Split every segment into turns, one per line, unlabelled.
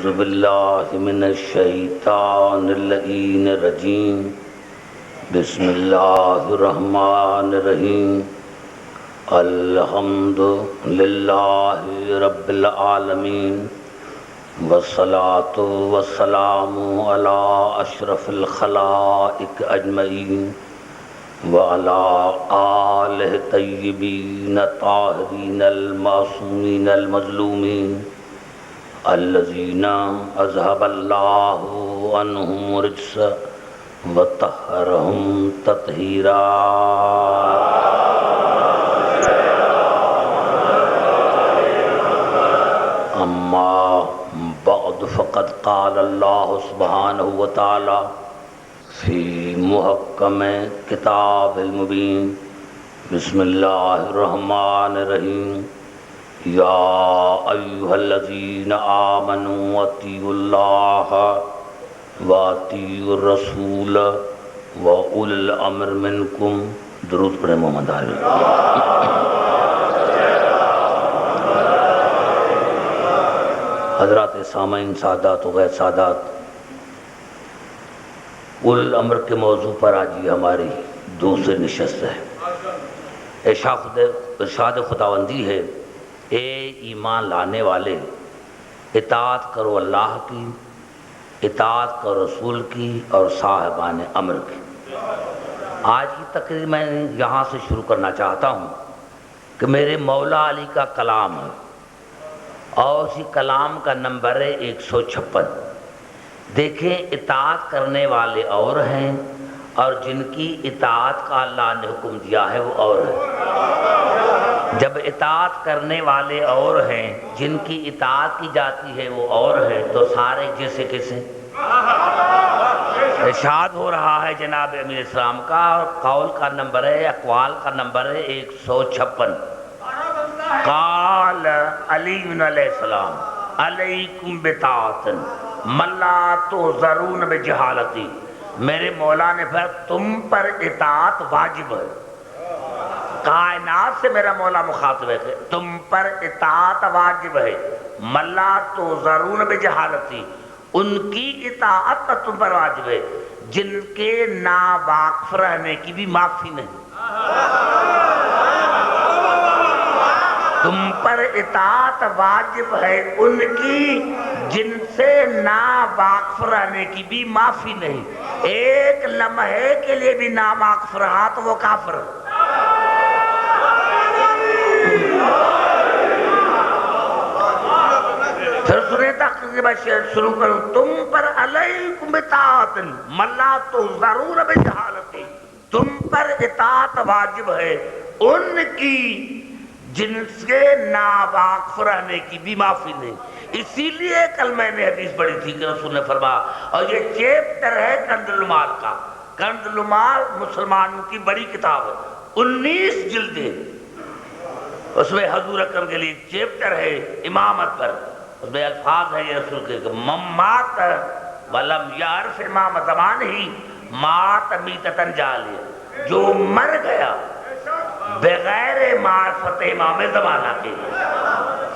اعوذ باللہ من الشیطان اللعین الرجیم بسم اللہ الرحمن الرحیم الحمد للہ رب العالمین والصلاة والسلام علی اشرف الخلائق اجمعین وعلى آلہ طیبین طاہرین المعصومین المظلومین الذین اذهب اللہ عنہم الرجس وطہرہم تطہیرا اما بعد فقد قال اللہ سبحانہ وتعالی فی محکم کتاب المبین بسم اللہ الرحمن الرحیم یا ایہا الذین آمنوا اطیعوا اللہ واطیعوا الرسول واولی الامر منکم. درود پڑھیں محمد علی. حضرات سامعین، سادات و غیر سادات، اول الامر کے موضوع پر آج یہ ہماری دوسری نشست ہے. ارشاد خداوندی ہے، اے ایمان لانے والے، اطاعت کرو اللہ کی، اطاعت کرو رسول کی اور صاحبان امر کی. آج کی تقریر میں یہاں سے شروع کرنا چاہتا ہوں کہ میرے مولا علی کا کلام ہے اور اسی کلام کا نمبر ہے 156. دیکھیں، اطاعت کرنے والے اور ہیں اور جن کی اطاعت کا اللہ نے حکم دیا ہے وہ اور ہیں. جب اطاعت کرنے والے اور ہیں، جن کی اطاعت کی جاتی ہے وہ اور ہیں، تو سارے جیسے کیسے. ارشاد ہو رہا ہے جناب امیر اسلام کا، اور قول کا نمبر ہے، اقوال کا نمبر ہے 156. قال علی علیہ السلام علیکم بطاعت من لا تحذرون بجہالتی. میرے مولا نے فرمایا تم پر اطاعت واجب ہے. کائنات سے میرا مولا مخاطب ہے کہ تم پر اطاعت واجب ہے. من لا تحذرون بجہالتی، ان کی اطاعت تم پر واجب ہے جن کے ناواقف رہنے کی بھی معافی نہیں. تم پر اطاعت واجب ہے ان کی جن سے ناواقف رہنے کی بھی معافی نہیں. ایک لمحے کے لیے بھی ناواقف رہا تو وہ کافر. پھر سنے تقریبا شروع کروں. تم پر علیکم بطاعت من لا تحذرون بجہالتی، تم پر اطاعت واجب ہے ان کی جن سے ناواقف رہنے کی بھی معافی نہیں. اسی لیے کل میں نے حدیث پڑھی تھی کہ رسول نے فرمایا، اور یہ چیپٹر ہے کنز المال کا. کنز المال مسلمانوں کی بڑی کتاب ہے، 19 جلدیں. اس میں حضور اکرم کے لیے چیپٹر ہے امامت پر. اس میں الفاظ ہے یہ رسول کے کہ مات ولم یعرف امام زمان ہی مات میتتن جالیہ. جو مر گیا بغیر معرفت امام زمانہ کے،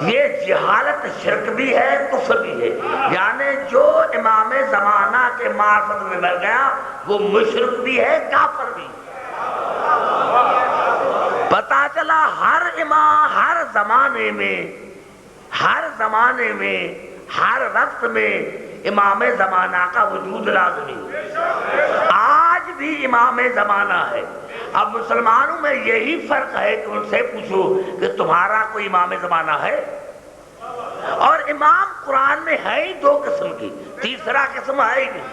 یہ جہالت شرک بھی ہے، کفر بھی ہے. یعنی جو امام زمانہ کے معرفت میں مر گیا وہ مشرک بھی ہے، کافر بھی. پتا چلا ہر امام ہر زمانے میں ہر وقت میں امام زمانہ کا وجود لازمی. آج بھی امام زمانہ ہے. اب مسلمانوں میں یہی فرق ہے کہ ان سے پوچھو کہ تمہارا کوئی امام زمانہ ہے؟ اور امام قرآن میں ہے ہی 2 قسم کی، تیسرا قسم ہے ہی نہیں.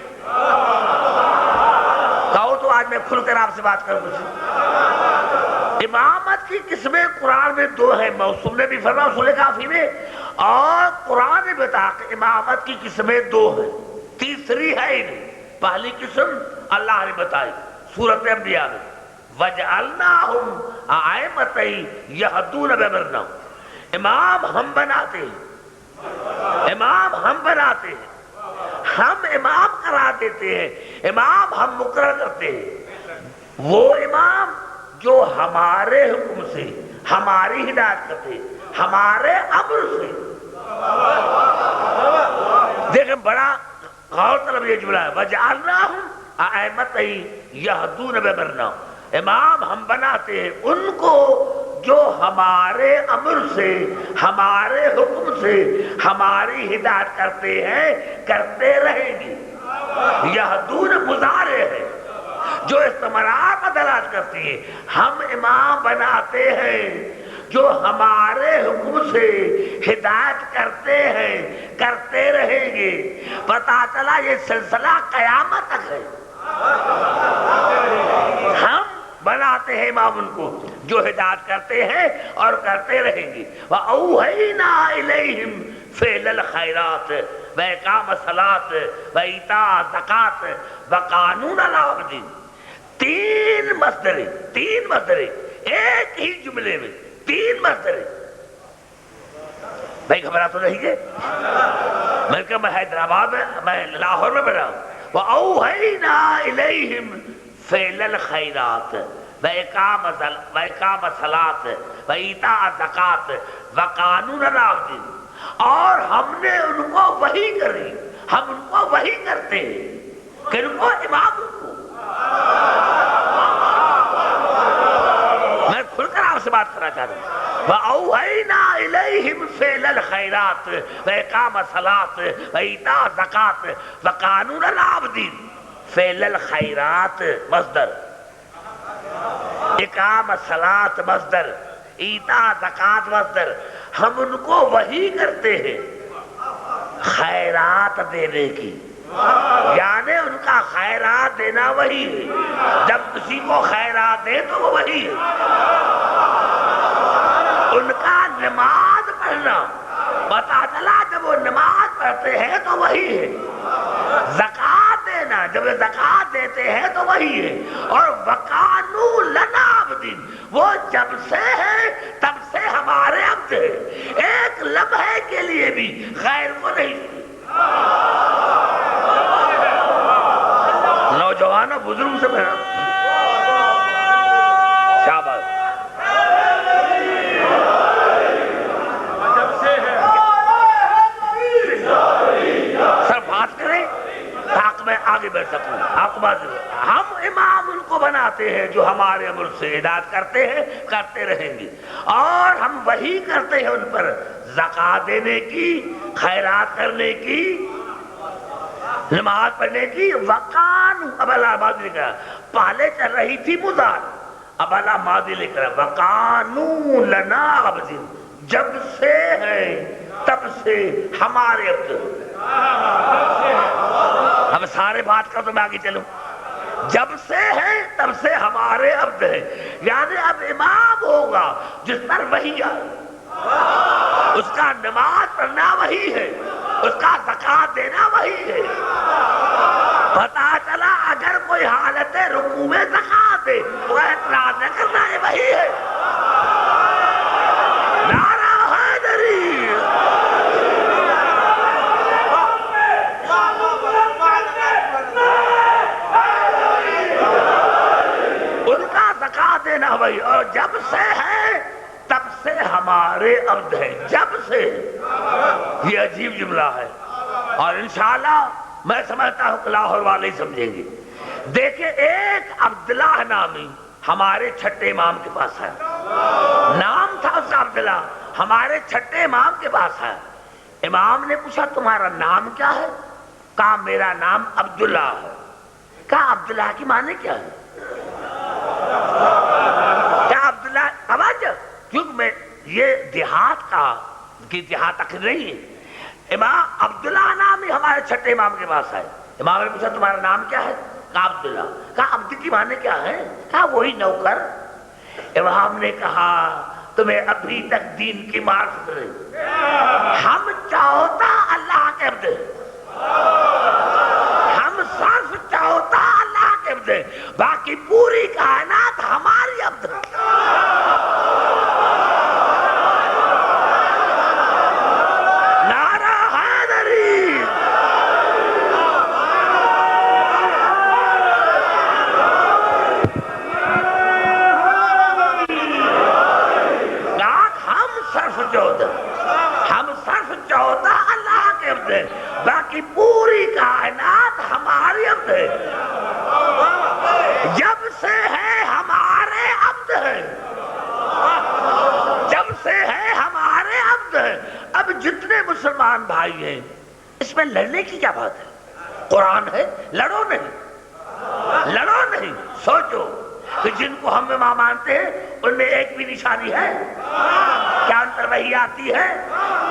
کہو تو آج میں کھل کر آپ سے بات کروں. امامت کی قسمیں قرآن میں 2 ہیں. موصول نے بھی فرمایا اصول کافی میں، اور قرآن نے بتا کہ امامت کی قسمیں 2 ہیں، تیسری ہے ہی نہیں. پہلی قسم اللہ نے بتائی سورۃ انبیاء میں، وَجْعَلْنَاهُمْ أَئِمَّةً يَهْدُونَ بِأَمْرِنَا. امام ہم بناتے ہیں، امام ہم بناتے ہیں، ہم امام قرار دیتے ہیں، امام ہم مقرر کرتے ہیں. وہ امام جو ہمارے حکم سے، ہماری ہدایت کرتے، ہمارے امر سے. لیکن بڑا غور طلب یہ جملہ ہے وَجَعَلْنَاهُمْ أَئِمَّةً يَهْدُونَ بِأَمْرِنَا، امام ہم بناتے ہیں ان کو جو ہمارے امر سے، ہمارے حکم سے ہماری ہدایت کرتے ہیں، کرتے رہیں گے۔ یہدون مضارع ہے جو استمرار کا دلالت کرتی ہے، ہم امام بناتے ہیں جو ہمارے حکم سے ہدایت کرتے ہیں، کرتے رہیں گے۔ پتہ چلا یہ سلسلہ قیامت تک ہے، ہم بناتے ہیں امام ان کو جو ہدایت کرتے ہیں اور کرتے رہیں گے۔ وَأَوْحَيْنَا إِلَيْهِمْ فِعْلَ الْخَيْرَاتِ وَإِقَامَ الصَّلَاةِ وَإِيتَاءَ الزَّكَاةِ وَقَانُونَ الْعَبْدِ، تین مصدر ایک ہی جملے میں، تین مصدر۔ بھائی گھبرا تو نہیں ہے؟ میں حیدرآباد میں لاہور میں پڑھا ہوں۔ وَأَوْحَيْنَا إِلَيْهِمْ فِعْلَ الْخَيْرَاتِ وَإِقَامَ الصَّلَاةِ وَإِيتَاءَ الزَّكَاةِ وَقَانُونَ الْعَبْدِ، اور ہم نے ان کو وحی کری، ہم ان کو وحی کرتے ہیں کہ ان کو امام کو۔ میں کھل کر آپ سے بات کرنا چاہتا ہوں۔ وَأَوْحَيْنَا إِلَيْهِمْ فِعْلَ الْخَيْرَاتِ وَإِقَامَ الصَّلَاةِ وَإِيتَاءَ الزَّكَاةِ وَقَانُونَ الْعَبْدِ، فعل الخیرات مصدر، اقام الصلاۃ مصدر، ایتاء زکات مصدر۔ ہم ان کو وحی کرتے ہیں خیرات دینے کی، یعنی ان کا خیرات دینا وحی ہے۔ جب کسی کو خیرات دے تو وہ وحی ہے۔ ان کا نماز پڑھنا، پتہ چلا جب وہ نماز پڑھتے ہیں تو وحی ہے۔ زکات دینا، جب زکات دیتے ہیں تو وہی ہے۔ اور وَقَانُوا لَنَا عَبْدٍ، وہ جب سے ہے تب سے ہمارے عبد ہے، ایک لمحے کے لیے بھی غیر کو نہیں۔ نوجوانوں بزرگ سے پڑھنا، شاباش۔ سر بات کریں تاکہ میں آگے بڑھ سکوں۔ آپ بات، ہم امام ان کو بناتے ہیں جو ہمارے امر سے ہدایت کرتے ہیں، کرتے رہیں گے، اور ہم وہی کرتے ہیں ان پر زکات دینے کی، خیرات کرنے کی، نماز پڑھنے کی۔ وقان، اب اللہ ماضی لکھ رہا، پہلے چل رہی تھی مضار، اب اللہ ماضی لکھ رہا وقانوا لنا عبد، جب سے ہے تب سے ہمارے عبد۔ اب سارے بات کر تو میں آگے چلوں۔ جب سے ہے تب سے ہمارے عبد ہے، یعنی اب امام ہوگا جس پر وحی آئے، اس کا نماز پڑھنا وحی ہے، اس کا زکات دینا وحی ہے۔ پتہ چلا اگر کوئی حالت رکوع میں زکات دے وہ اعتراض نہ کرنا، ہے وحی ہے۔ نعرہ حیدری، ان کا زکات دینا وحی، اور جب سے ہے تب سے ہمارے عبد ہے، جب سے۔ یہ عجیب جملہ ہے، اور انشاءاللہ میں سمجھتا ہوں کہ لاہور والے ہی سمجھیں گے۔ دیکھیں، ایک عبداللہ نامی ہمارے چھٹے امام کے پاس ہے، نام تھا اس کا عبداللہ، ہمارے چھٹے امام کے پاس ہے۔ امام نے پوچھا تمہارا نام کیا ہے؟ کہا میرا نام عبداللہ ہے۔ کہا عبداللہ کی معنی کیا ہے؟ کیا عبداللہ توجہ، کیونکہ میں یہ دیہات کا دیہات تک نہیں ہے۔ امام عبداللہ نام ہی ہمارے چھٹے امام کے پاس ہے۔ امام نے پوچھا تمہارا نام کیا ہے؟ کہا عبداللہ۔ کہا عبد کی معنی کیا ہے؟ کہا وہی نوکر۔ امام نے کہا تمہیں ابھی تک دین کی معرفت نہیں، ہم چاہتا اللہ کے عبد، ہم صرف چاہتا اللہ کے عبد، باقی پوری کائنات ہماری عبد۔ نعرہ حیدری، ہم صرف چاہتا اللہ کے عبد، باقی باقی پوری کائنات ہماری عبد ہے، جب سے ہے ہمارے عبد ہے، جب سے ہے ہمارے عبد ہے۔ اب جتنے مسلمان بھائی ہیں اس میں لڑنے کی کیا بات ہے؟ قرآن ہے، لڑو نہیں، لڑو نہیں۔ سوچو کہ جن کو ہم امام مانتے ہیں ان میں ایک بھی نشانی ہے کیا؟ انتر وہی آتی ہے؟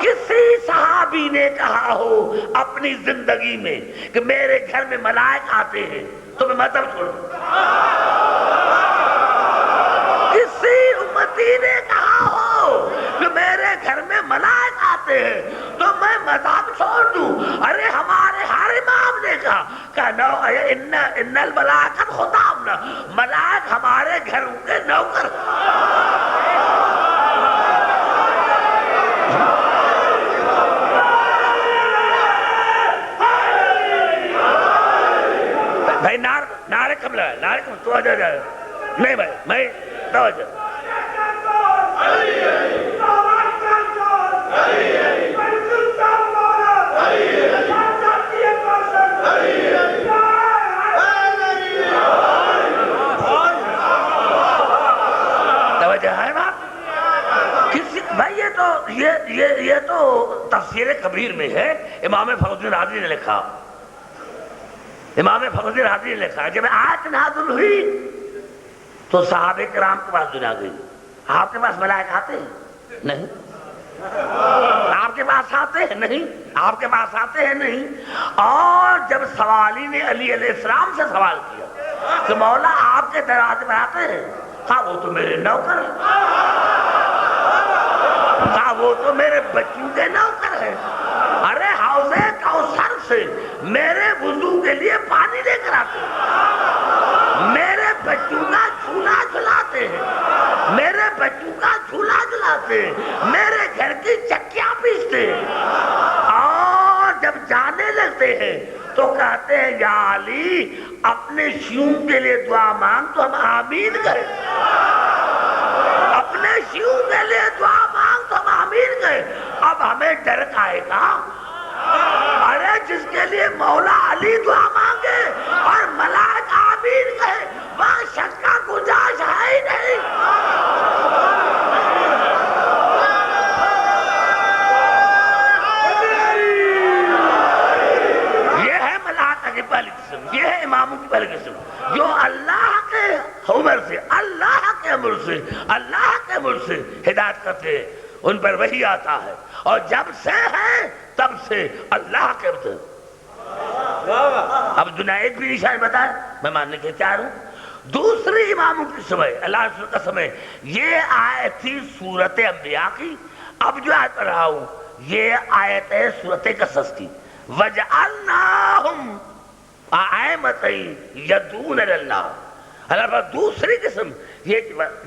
کسی صحابی نے کہا ہو اپنی زندگی میں کہ میرے گھر میں ملائک آتے ہیں تو میں مذہب چھوڑ دوں؟ کسی امتی نے کہا ہو کہ میرے گھر میں ملائک آتے ہیں تو میں مذہب چھوڑ دوں؟ ارے ہمارے ہر امام نے کہا کہ نو ان الملائکۃ خطابنا، ملائک ہمارے گھروں کے نوکر۔ بھائی نعرے کم لگائے، نعرے کم، تو آجا جائے نہیں بھائی، میں توجہ۔ یہ تو تفسیر کبیر میں ہے، امام فخر الدین رازی نے لکھا، امام فخر الدین رازی نے لکھا جب آیت نازل ہوئی تو صحابہ کرام کے پاس دنیا گئی، آپ کے پاس ملائک آتے ہیں؟ نہیں۔ آپ کے پاس آتے ہیں؟ نہیں۔ آپ کے پاس آتے ہیں؟ نہیں۔ اور جب سوالی نے علی علیہ السلام سے سوال کیا کہ مولا آپ کے دروازے پر آتے ہیں؟ کہا وہ تو میرے نوکر ہیں، کہا وہ تو میرے بچوں کے نوکر ہیں۔ ارے حوض کوثر سے میرے وضو کے لیے پانی لے کر آتے ہیں، میرے بچوں کا جھولا جھلاتے ہیں، میرے بچوں کا جھولا جھلاتے ہیں، میرے گھر کی چکیاں پیستے ہیں، اور جب جانے لگتے ہیں تو کہتے ہیں یا علی اپنے شیوں کے لیے دعا مانگ تو ہم آمین گئے، اپنے شیوں کے لیے دعا مانگ تو ہم آمین گئے۔ اب ہمیں ڈر آئے گا؟ ارے جس کے لیے مولا علی دعا مانگے اور ملائک آمین گئے وہاں شک کا گنجائش ہے ہی نہیں۔ یہ ہے ملائکہ کی پہلی قسم، یہ ہے اماموں کی پہلی قسم جو اللہ کے عمر سے، اللہ کے امر سے، اللہ کے امر سے ہدایت کرتے ہیں، ان پر وحی آتا ہے، اور جب سے ہے تب سے اللہ کے عبد۔ اب دنیا ایک بھی نشان بتائے میں ماننے کے تیار ہوں۔ دوسری اماموں کی سمے، اللہ رسول کا سمے، یہ آیت تھی سورت انبیاء کی۔ اب جو آیت پڑھ رہا ہوں یہ آیت ہے سورت قصص کی، وَجَعَلْنَاهُمْ أَئِمَّةً يَدْعُونَ إِلَى اللَّهِ۔ اللہ پر دوسری قسم یہ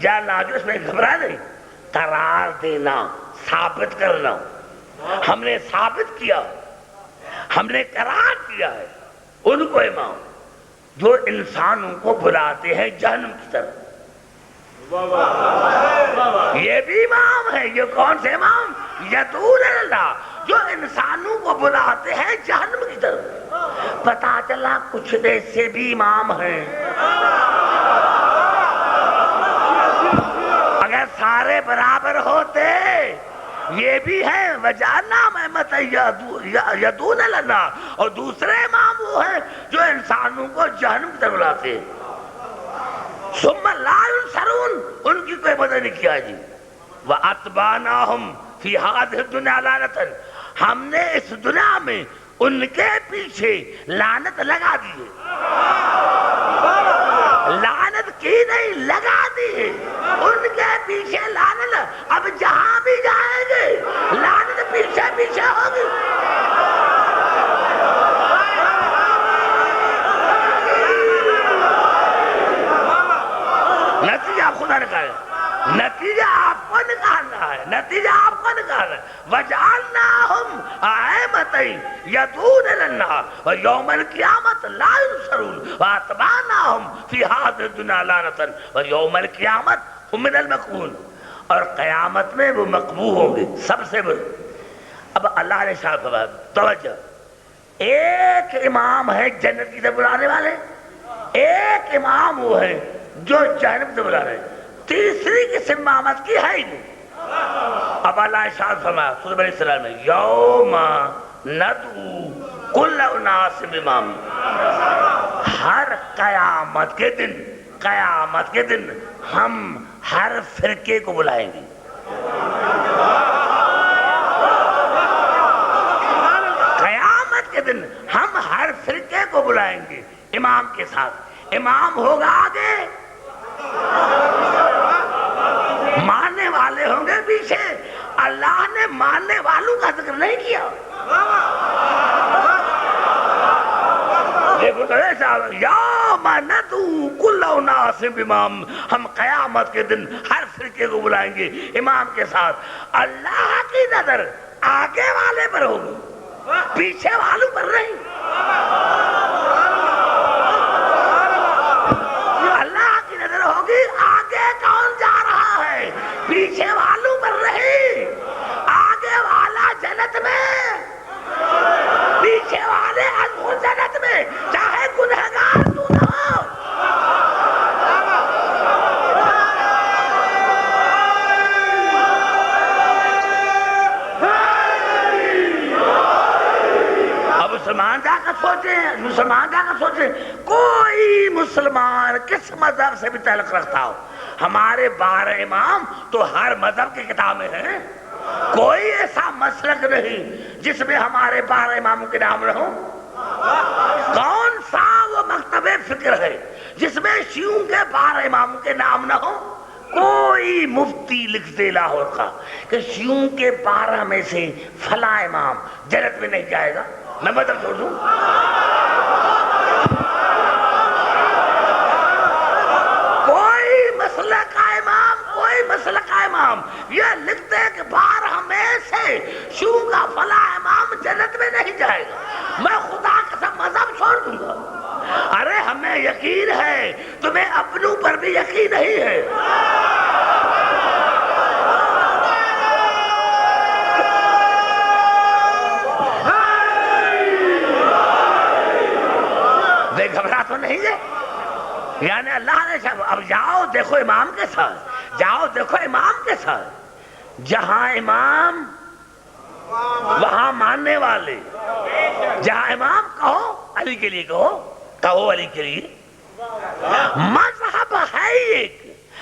جاننا جو اس میں گھبرا نہیں، قرار دینا، ثابت کرنا۔ ہم نے ثابت کیا، ہم نے قرار دیا ہے ان کو امام جو انسانوں کو بلاتے ہیں جہنم کی طرف۔ یہ بھی امام ہے۔ یہ کون سے امام؟ یدعون الی اللہ، جو انسانوں کو بلاتے ہیں جہنم کی طرف۔ پتا چلا کچھ ایسے بھی امام ہیں، اگر سارے برابر ہوتے یہ بھی ہے وجعلناہم أئمة يدعون إلى النار، اور دوسرے امام وہ ہیں جو انسانوں کو جہنم کی طرف بلاتے ہیں۔ ثم لا ينصرون، ان کی کوئی مدد نہیں کیا جی۔ وَأَتْبَعْنَاهُمْ فِي هَذِهِ الدُّنْيَا لَعْنَةً، ہم نے اس دنیا میں ان کے پیچھے لعنت لگا دی ہے، لعنت کی نہیں لگا دی ہے، ان کے پیچھے لعنت۔ اب جہاں بھی جائیں گے لعنت پیچھے پیچھے ہوگی۔ نتیجہ آپ خدا نے کہا ہے، نتیجہ آپ کو نکالنا ہے، نتیجہ آپ کو نکالنا ہے۔ وَجَعَلْنَاهُمْ أَئِمَّةً يَدْعُونَ إِلَى النَّارِ وَيَوْمَ الْقِيَامَةِ لَا يُنصَرُونَ وَأَتْبَعْنَاهُمْ فِي هَذِهِ الدُّنْيَا لَعْنَةً وَيَوْمَ الْقِيَامَةِ هُمْ مِنَ الْمَقْبُونَ، اور قیامت میں وہ مقبول ہوں گے سب سے بڑے۔ اب اللہ نے شاہ فرمایا توجہ، ایک امام ہے جنت کی طرف بلانے والے، ایک امام وہ ہے جو جہنم سے بلا رہے، تیسری قسم امامت کی ہے ہی نہیں۔ اب اللہ ارشاد فرمایا سورہ بنی اسرائیل میں، یوم ندعو کل اناس بامام، ہر قیامت کے دن ہم ہر فرقے کو بلائیں گے۔ قیامت کے دن ہم ہر فرقے کو بلائیں گے امام کے ساتھ، امام ہوگا آگے، ماننے والے ہوں گے پیچھے۔ اللہ نے ماننے والوں کا ذکر نہیں کیا۔ دیکھو تو ایسا، یوم ندعو کل اناس بامام، ہم قیامت کے دن ہر فرقے کو بلائیں گے امام کے ساتھ۔ اللہ کی نظر آگے والے پر ہوگی، پیچھے والوں پر نہیں۔ اللہ کی نظر ہوگی آگے کون جا رہا ہے، پیچھے والوں پر نہیں۔ آگے والا جنت میں، پیچھے والے جنت میں، چاہے گنہگار کیوں نہ ہو۔ اب مسلمان جا کر سوچیں، کوئی مسلمان کس مذہب سے بھی تعلق رکھتا ہو، ہمارے 12 امام تو ہر مذہب کی کتاب میں ہیں، کوئی ایسا مسلک نہیں جس میں ہمارے 12 اماموں کے نام نہ ہو۔ کون سا وہ مکتب فکر ہے جس میں شیعوں کے 12 اماموں کے نام نہ ہو؟ کوئی مفتی لکھ دے لاہور کا کہ شیعوں کے 12 میں سے فلاں امام جنت میں نہیں جائے گا، میں مطلب چھوڑ دوں؟ کوئی مسلک کا امام یہ لکھتے ہیں کہ 12 میں سے شیعوں کا فلاں امام جنت میں نہیں جائے گا، میں خدا قسم مذہب چھوڑ دوں گا۔ ارے ہمیں یقین ہے، تمہیں اپنوں پر بھی یقین نہیں ہے۔ بے گھبرا تو نہیں ہے، یعنی اللہ نے اب جاؤ دیکھو امام کے ساتھ، جاؤ دیکھو امام کے ساتھ، جہاں امام وہاں ماننے والے، جہاں امام کہو علی کے لیے، کہو علی کے لیے، مذہب ہے ایک،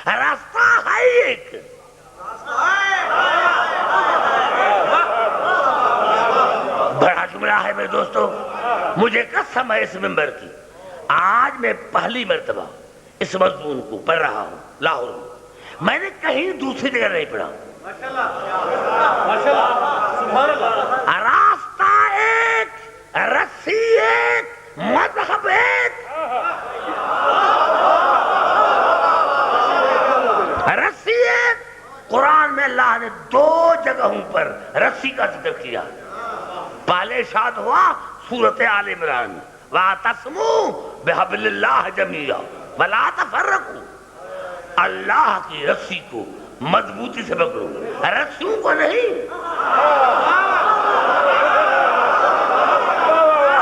راستہ ہے ایک۔ بڑا جملہ ہے میرے دوستو، مجھے قسم ہے اس منبر کی، آج میں پہلی مرتبہ اس مضمون کو پڑھ رہا ہوں لاہور میں، میں نے کہیں دوسری جگہ نہیں پڑھا۔ راستہ ایک، رسی ایک، مذہب ایک۔ رسی ایک، قرآن میں اللہ نے 2 جگہوں پر رسی کا ذکر کیا۔ پہلے ارشاد ہوا سورۃ آل عمران، وَاعْتَصِمُوا بِحَبْلِ اللَّهِ جَمِيعًا وَلَا تَفَرَّقُوا، اللہ کی رسی کو مضبوطی سے پکڑو، رسیوں کو نہیں۔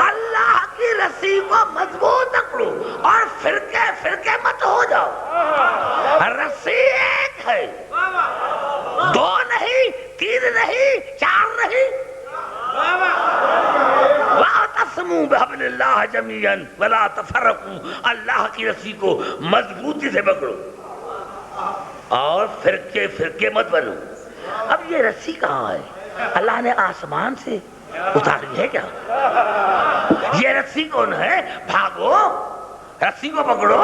اللہ کی رسی کو مضبوط پکڑو اور فرقے مت ہو جاؤ۔ رسی ایک ہے، 2 نہیں، 3 نہیں، 4 نہیں۔ وَاعْتَصِمُوا بِحَبْلِ اللَّهِ جَمِيعًا وَلَا تَفَرَّقُوا، اللہ کی رسی کو مضبوطی سے پکڑو اور فرقے مت بنو۔ اب یہ رسی کہاں ہے؟ اللہ نے آسمان سے اتاری ہے کیا؟ یہ رسی کون ہے؟ بھاگو، رسی کو پکڑو،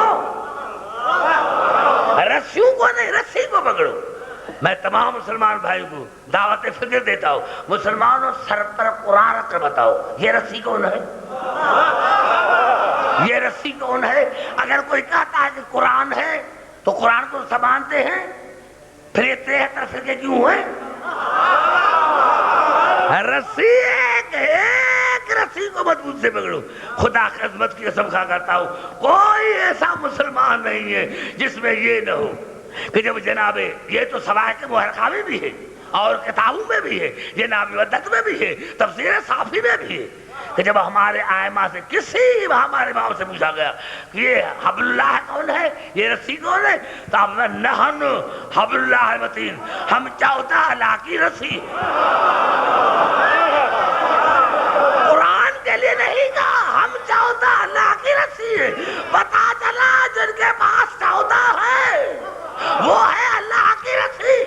رسیوں کو نہیں، رسی کو پکڑو۔ میں تمام مسلمان بھائیوں کو دعوت فکر دیتا ہوں، مسلمانوں سر پر قرآن رکھ کر بتاؤ یہ رسی کون ہے؟ یہ رسی کون ہے؟ اگر کوئی کہتا ہے کہ قرآن ہے تو قرآن کو سب مانتے ہیں، پھر یہ 73 فرقے کیوں ہیں؟ رسی ایک رسی کو مضبوط سے پکڑو۔ خدا کی عظمت کی قسم کھا کرتا ہوں، کوئی ایسا مسلمان نہیں ہے جس میں یہ نہ ہو کہ جب جناب یہ تو سوائے محرقہ میں بھی ہے اور کتابوں میں بھی ہے، جناب ودت میں بھی ہے، تفسیر صافی میں بھی ہے، کہ جب ہمارے آئمہ سے ہمارے امام سے پوچھا گیا کہ یہ حبل اللہ کون ہے، یہ رسی کون ہے، تو آپ نے نحن حبل اللہ المتین، ہم چودہ اللہ کی رسی، قرآن کے لیے نہیں کہا، ہم چودہ اللہ کی رسی ہے۔ پتا چلا جن کے پاس 14 ہے وہ ہے اللہ کی رسی،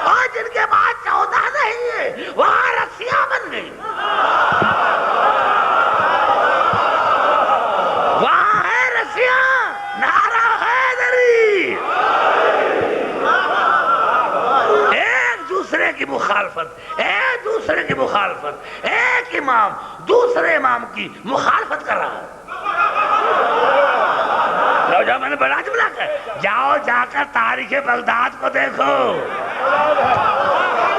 اور جن کے پاس 14 نہیں ہے وہاں رسیاں بن گئی، وہاں ہے رسیاں۔ نعرہ حیدری، ایک دوسرے کی مخالفت، ایک دوسرے کی مخالفت، ایک امام دوسرے امام کی مخالفت کر رہا ہے۔ جب میں نے بڑا جملہ کہا، جاؤ جا کر تاریخ بغداد کو دیکھو،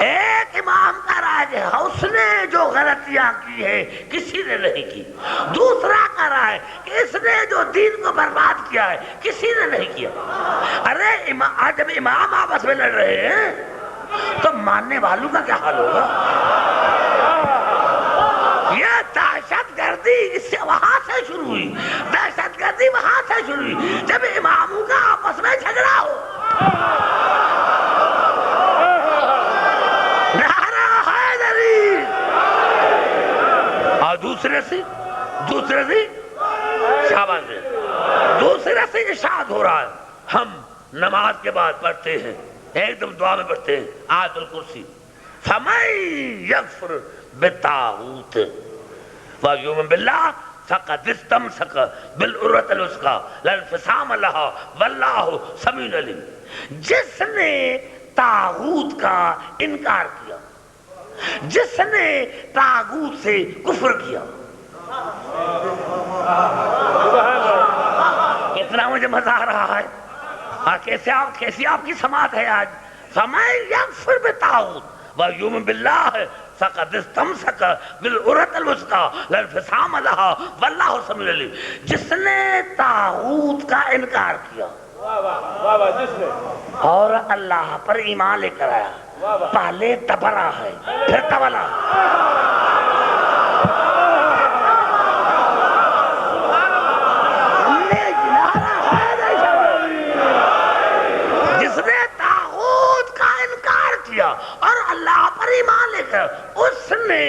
ایک امام کا رائے ہے اس نے جو غلطیاں کی ہے کسی نے نہیں کی، دوسرا کا رائے کہ اس نے جو دین کو برباد کیا ہے کسی نے نہیں کیا۔ ارے جب امام آپس میں لڑ رہے ہیں تو ماننے والوں کا کیا حال ہوگا؟ یہ دہشت گردی اس سے وہاں سے شروع ہوئی، دہشت گردی وہاں سے شروع ہوئی جب اماموں کا آپس میں جھگڑا ہو۔ نعرہ حیدری، اور دوسرے سے شاباش ہے، دوسرے سے ارشاد ہو رہا ہے، ہم نماز کے بعد پڑھتے ہیں، ایک دم دعا میں پڑھتے ہیں آیت الکرسی، فَمَن يَكْفُرْ بِالطَّاغُوتِ وَيُؤْمِن بِاللَّهِ فَقَدِ اسْتَمْسَكَ بِالْعُرْوَةِ الْوُثْقَىٰ لَا انفِصَامَ لَهَا وَاللَّهُ سَمِيعٌ عَلِيمٌ۔ جس نے طاغوت کا انکار کیا، جس نے طاغوت سے کفر کیا، کتنا مجھے مزہ آ رہا ہے، اور کیسی آپ کی سماعت ہے آج۔ فَمَن يَكْفُرْ بِالطَّاغُوتِ وَيُؤْمِن بِاللَّهِ فَقَدِ اسْتَمْسَكَ بِالْعُرْوَةِ الْوُثْقَىٰ لَا انفِصَامَ لَهَا وَاللَّهُ سَمِيعٌ عَلِيمٌ۔ جس نے طاغوت کا انکار کیا اور اللہ پر ایمان لے کر آیا، پہلے تبرا ہے پھر تولا، اور اللہ پر ایمان لے کر اس نے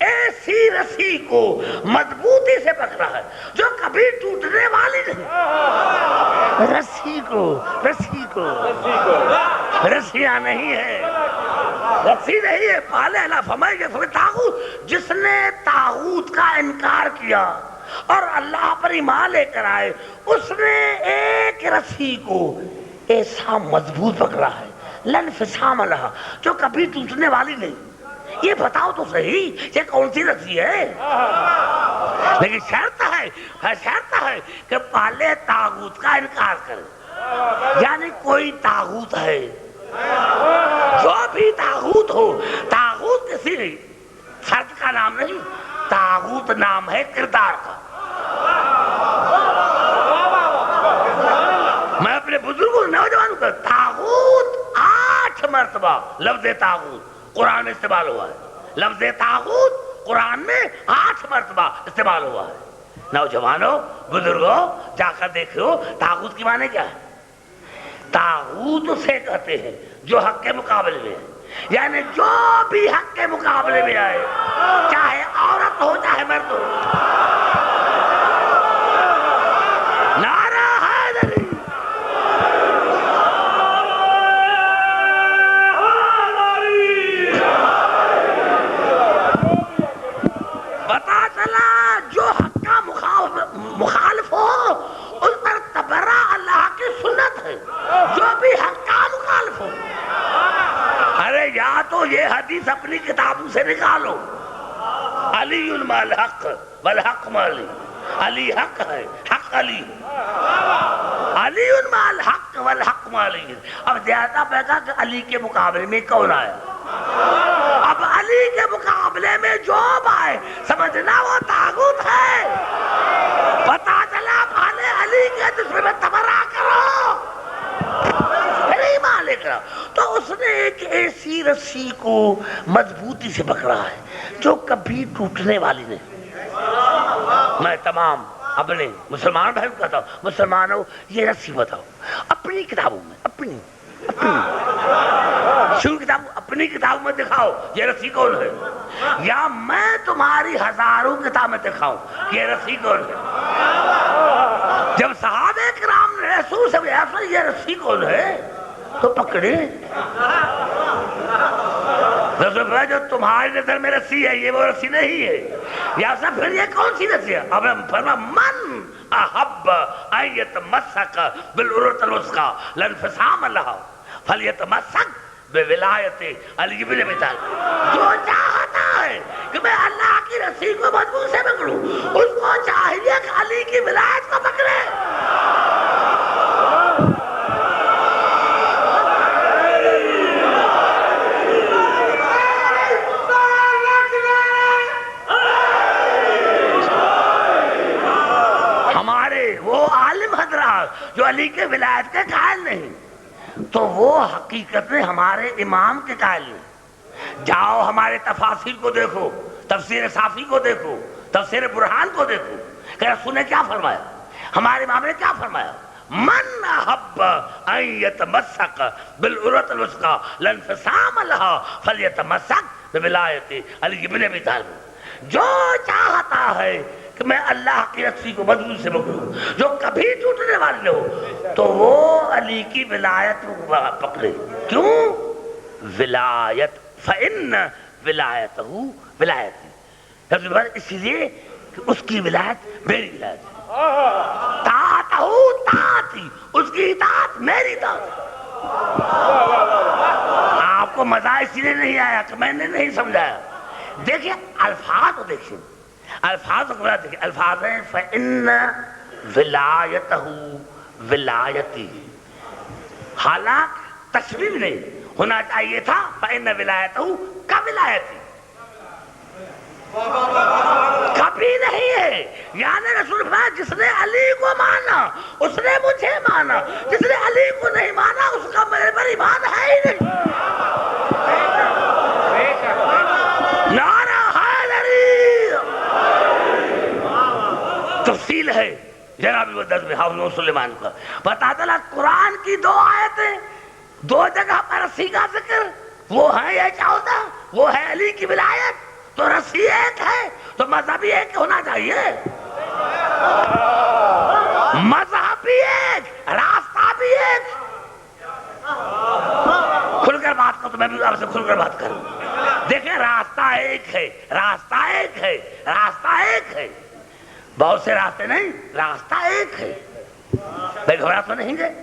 ایسی رسی کو مضبوطی سے پکڑا ہے جو کبھی ٹوٹنے والی نہیں۔ رسی کو رسیاں نہیں ہے، رسی نہیں ہے، پالے اللہ فرمائے کہ طاغوت، جس نے طاغوت کا انکار کیا اور اللہ پر ایمان لے کر آئے، اس نے ایک رسی کو ایسا مضبوط پکڑا ہے لن فسام لہا، جو کبھی ٹوٹنے والی نہیں۔ یہ بتاؤ تو صحیح یہ کون سی رسی ہے؟ لیکن شرط ہے کہ پہلے طاغوت کا انکار کرے، یعنی کوئی طاغوت ہے، جو بھی طاغوت ہو، طاغوت کسی فرد کا نام نہیں، طاغوت نام ہے کردار کا۔ میں اپنے بزرگوں نوجوانوں کا طاغوت 8 مرتبہ لفظ طاغوت قرآن میں استعمال ہوا ہے، لفظ طاغوت قرآن میں 8 مرتبہ استعمال ہوا ہے۔ نوجوانوں بزرگوں جا کر دیکھو طاغوت کی معنی کیا ہے۔ طاغوت اسے کہتے ہیں جو حق کے مقابلے میں ہے، یعنی جو بھی حق کے مقابلے میں آئے، چاہے عورت ہو چاہے مرد ہو۔ نعرہ حیدری، پتا چلا جو حق کا مخالف ہو اس پر تبرہ اللہ کی سنت ہے، جو بھی حق کا مخالف ہو۔ ارے یا تو یہ حدیث اپنی کتابوں سے نکالو، علی الحق والحق مالی، علی حق ہے، حق علی، علی الحق والحق مالی۔ اب زیادہ پیدا کہ علی کے مقابلے میں کون آیا؟ اب علی کے مقابلے میں جو آئے سمجھنا وہ طاغوت ہے۔ پتا چلا پہلے علی کے دشمن میں تبرہ کرو، پھر ایمان لے کر۔ تو اس نے ایک ایسی رسی کو مضبوطی سے پکڑا ہے جو کبھی ٹوٹنے والی نہیں۔ میں تمام اپنے مسلمان بھائی کو کہتا ہوں، مسلمانوں یہ رسی بتاؤ اپنی کتابوں میں، اپنی شروع کتاب اپنی کتابوں میں دکھاؤ یہ رسی کون ہے، یا میں تمہاری ہزاروں کتاب میں دکھاؤں یہ رسی کون ہے۔ جب صحابہ کرام نے رسول سے پوچھا یہ رسی کون ہے تو پکڑے، جو تمہاری نظر میں رسی ہے یہ وہ رسی نہیں ہے، یا سب پھر یہ کون سی رسی ہے؟ اب فرما من احب ان یتمسک بالعروۃ الوثقی لا انفصام لها فلیتمسک بولایت علی بن ابی طالب۔ جو چاہتا ہے کہ میں اللہ کی رسی کو مضبوط سے پکڑوں اس کو چاہیے کہ علی کی ولایت کو پکڑے۔ جو علی کے ولایت کے قائل نہیں تو وہ حقیقت میں ہمارے امام کے قائل نہیں۔ جاؤ ہمارے تفاسیر کو دیکھو، تفسیر صافی کو دیکھو، تفسیر برہان کو دیکھو کہ رسول نے کیا فرمایا، ہمارے امام نے کیا فرمایا، من احب ان یتمسک بالعروۃ الوثقی لا انفصام لها فلیتمسک بولایت علی بن ابی طالب۔ جو چاہتا ہے کہ میں اللہ کی رسی کو مضبوط سے پکڑوں جو کبھی ٹوٹنے والی نہ ہو تو وہ علی کی ولایت کو پکڑے۔ کیوں؟ ولایت فإن ولایتہ ولایتی، اس لیے کہ اس کی ولایت میری ولایت ہے، طاعتہ طاعتی، اس کی اطاعت میری اطاعت۔ آپ کو مزہ اس لیے نہیں آیا کہ میں نے نہیں سمجھایا، دیکھیں الفاظ کو دیکھیں، الفاظ کو دیکھیں، الفاظ ہیں فإن ولایتہ ولایتی، حالانکہ تشریف نہیں ہونا چاہیے تھا فإن ولایتہ کا ولایتی، کبھی نہیں ہے۔ یعنی رسول فرمایا جس نے علی کو مانا اس نے مجھے مانا، جس نے علی کو نہیں مانا اس کا میرے پر ایمان ہے ہی نہیں۔ نعرہ حیدری، تفصیل ہے جناب الوداع میں حافظ سلیمان کا، پتہ چلا قرآن کی دو آیتیں دو جگہ پر رسی کا ذکر، وہ ہے یہ چودہ، وہ ہے علی کی ولایت، تو رسی ایک ہے تو مذہب بھی ایک ہونا چاہیے، مذہب بھی ایک، راستہ بھی ایک۔ کھل کر بات کرو تو میں بھی آپ سے کھل کر بات کروں۔ دیکھیں راستہ ایک ہے، راستہ ایک ہے، راستہ ایک ہے، بہت سے راستے نہیں، راستہ ایک ہے۔ بھائی گھبرا تو نہیں گئے؟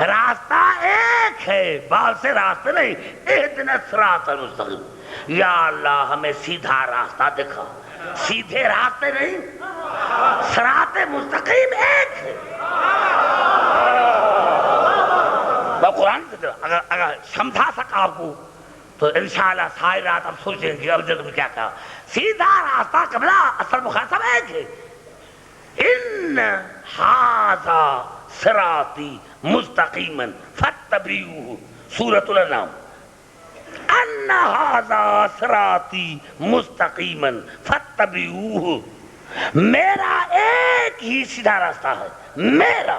راستہ ایک ہے، بہت سے راستے نہیں۔ اہدنا الصراط المستقیم، یا اللہ ہمیں سیدھا راستہ دکھا، سیدھے راستے نہیں، صراط مستقیم ایک ہے۔ میں قرآن کی طرف اگر سمجھا سکا آپ کو تو انشاءاللہ ساری رات آپ سوچیں گے اب جب کیا کہا۔ سیدھا راستہ قبلہ اصل مخاطب ایک ہے، ان ھذا صراطی مستقیما فاتبعوہ، سورۃ الانعام، ان ھذا صراطی مستقیما فاتبعوہ، میرا ایک ہی سیدھا راستہ ہے، میرا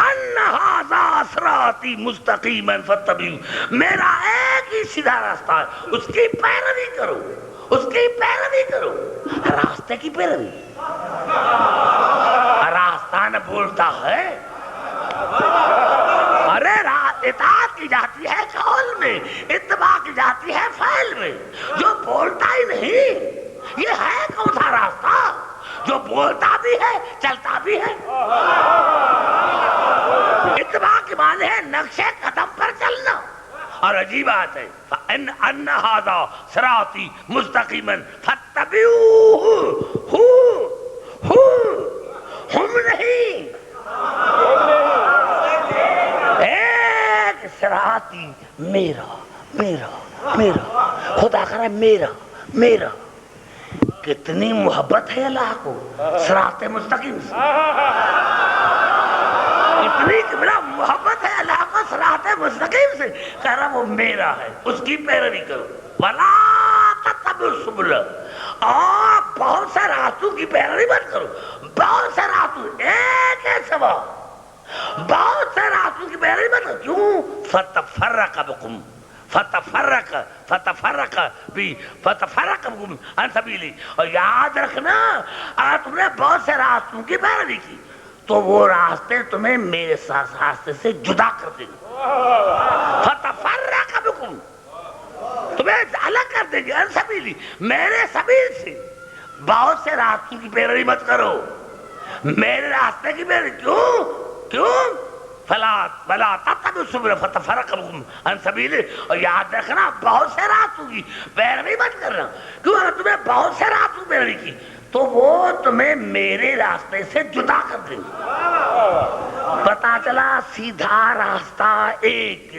ان ھذا صراطی مستقیما فاتبعوہ، میرا ایک ہی سیدھا راستہ ہے، اس کی پیروی کرو، اس کی پیروی کرو، راستے کی پیروی۔ راستہ نہ بولتا ہے، ارے اطاعت کی جاتی ہے قول میں، اتباع کی جاتی ہے فعل میں، جو بولتا ہی نہیں یہ ہے کون سا راستہ؟ جو بولتا بھی ہے چلتا بھی ہے۔ اتباع کے معنی ہے نقشے قدم پر چلنا، اور عجیب بات ہے ان ھذا صراطی مستقیما فاتبعوہ، ہم نہیں، ایک صراطی میرا میرا میرا، خدا کرے میرا۔ کتنی محبت ہے اللہ کو صراط مستقیم سے، اتنی بڑا محبت ہے اللہ کو صراط مستقیم سے، کہہ رہا وہ میرا ہے، اس کی پیروی کرو، ولا السبل، اور بہت سے راستوں کی پیروی مت کرو. بہت سے راستوں، ایک ہے سوا، بہت سے راستوں کی پیروی مت کرو. کیوں؟ فتفرق بکم، فتفرق بکم عن سبیلی. اور یاد رکھنا اگر تم نے بہت سے راستوں کی پیروی کی تو وہ راستے تمہیں میرے راستے سے جدا کر دیں گے. فتفرق بکم، تمہیں الگ کر دیں گے عن سبیلی، میرے سبیل سے. بہت سے راستوں کی پیروی مت کرو، میرے راستے کی پیروی. کیوں؟ فلا تتبعوا السبل فتفرق بکم عن سبیلہ. اور یاد رکھنا بہت سے راستوں کی پیروی مت کرنا. کیوں؟ اگر تمہیں بہت سے راستوں کی پیروی کی تو وہ تمہیں میرے راستے سے جدا کر دیں گے. پتا چلا سیدھا راستہ ایک،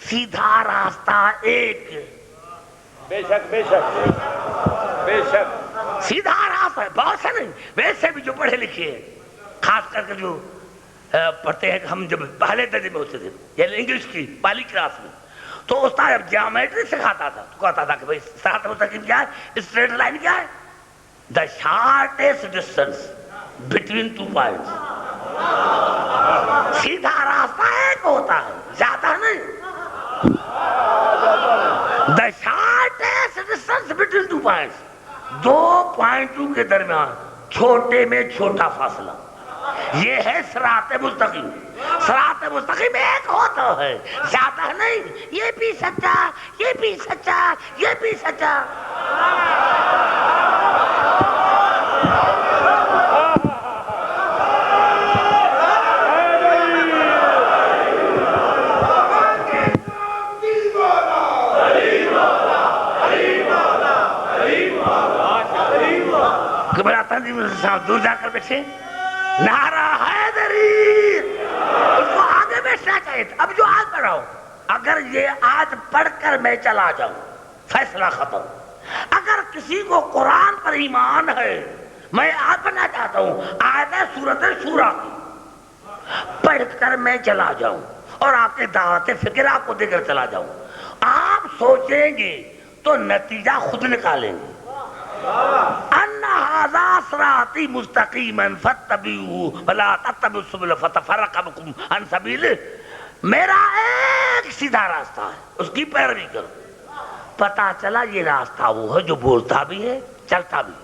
سیدھا راستہ ایک.
بے شک بے شک بے شک
سیدھا راستہ ہے، بہت سے نہیں. ویسے بھی جو پڑھے لکھے ہیں، خاص کر کے جو پڑھتے ہیں، ہم جب پہلے درجے میں ہوتے تھے یعنی انگلش کی پہلی کلاس میں، تو استاد جب جیومیٹری سکھاتا تھا تو کہتا تھا کہ بھائی صراط مستقیم کیا ہے، اسٹریٹ لائن کیا ہے، the shortest distance between two points. سیدھا راستہ ایک ہوتا ہے، زیادہ نہیں. The shortest distance between two points, دو پوائنٹوں کے درمیان چھوٹے میں چھوٹا فاصلہ، یہ ہے صراط مستقیم. صراط مستقیم ایک ہوتا ہے، زیادہ نہیں. یہ بھی سچا، یہ بھی سچا، یہ بھی سچا. دور جا کر بیٹھے، نعرہ حیدری، اس کو آگے بیٹھنا چاہیے تھا. اب جو آج پڑھ رہا ہوں، اگر یہ آج پڑھ کر میں چلا جاؤں فیصلہ ختم. اگر کسی کو قرآن پر ایمان ہے، میں آج پڑھنا چاہتا ہوں آیت سورۃ شورا کی، پڑھ کر میں چلا جاؤں اور آپ کے دعوت فکر آپ کو دے کر چلا جاؤں، آپ سوچیں گے تو نتیجہ خود نکالیں گے. ان ھذا صراطی مستقیما فاتبعوہ ولا تتبعوا السبل فتفرق بکم عن سبیلہ. میرا ایک سیدھا راستہ ہے، اس کی پیروی کرو. پتا چلا یہ راستہ وہ ہے جو بولتا بھی ہے، چلتا بھی ہے.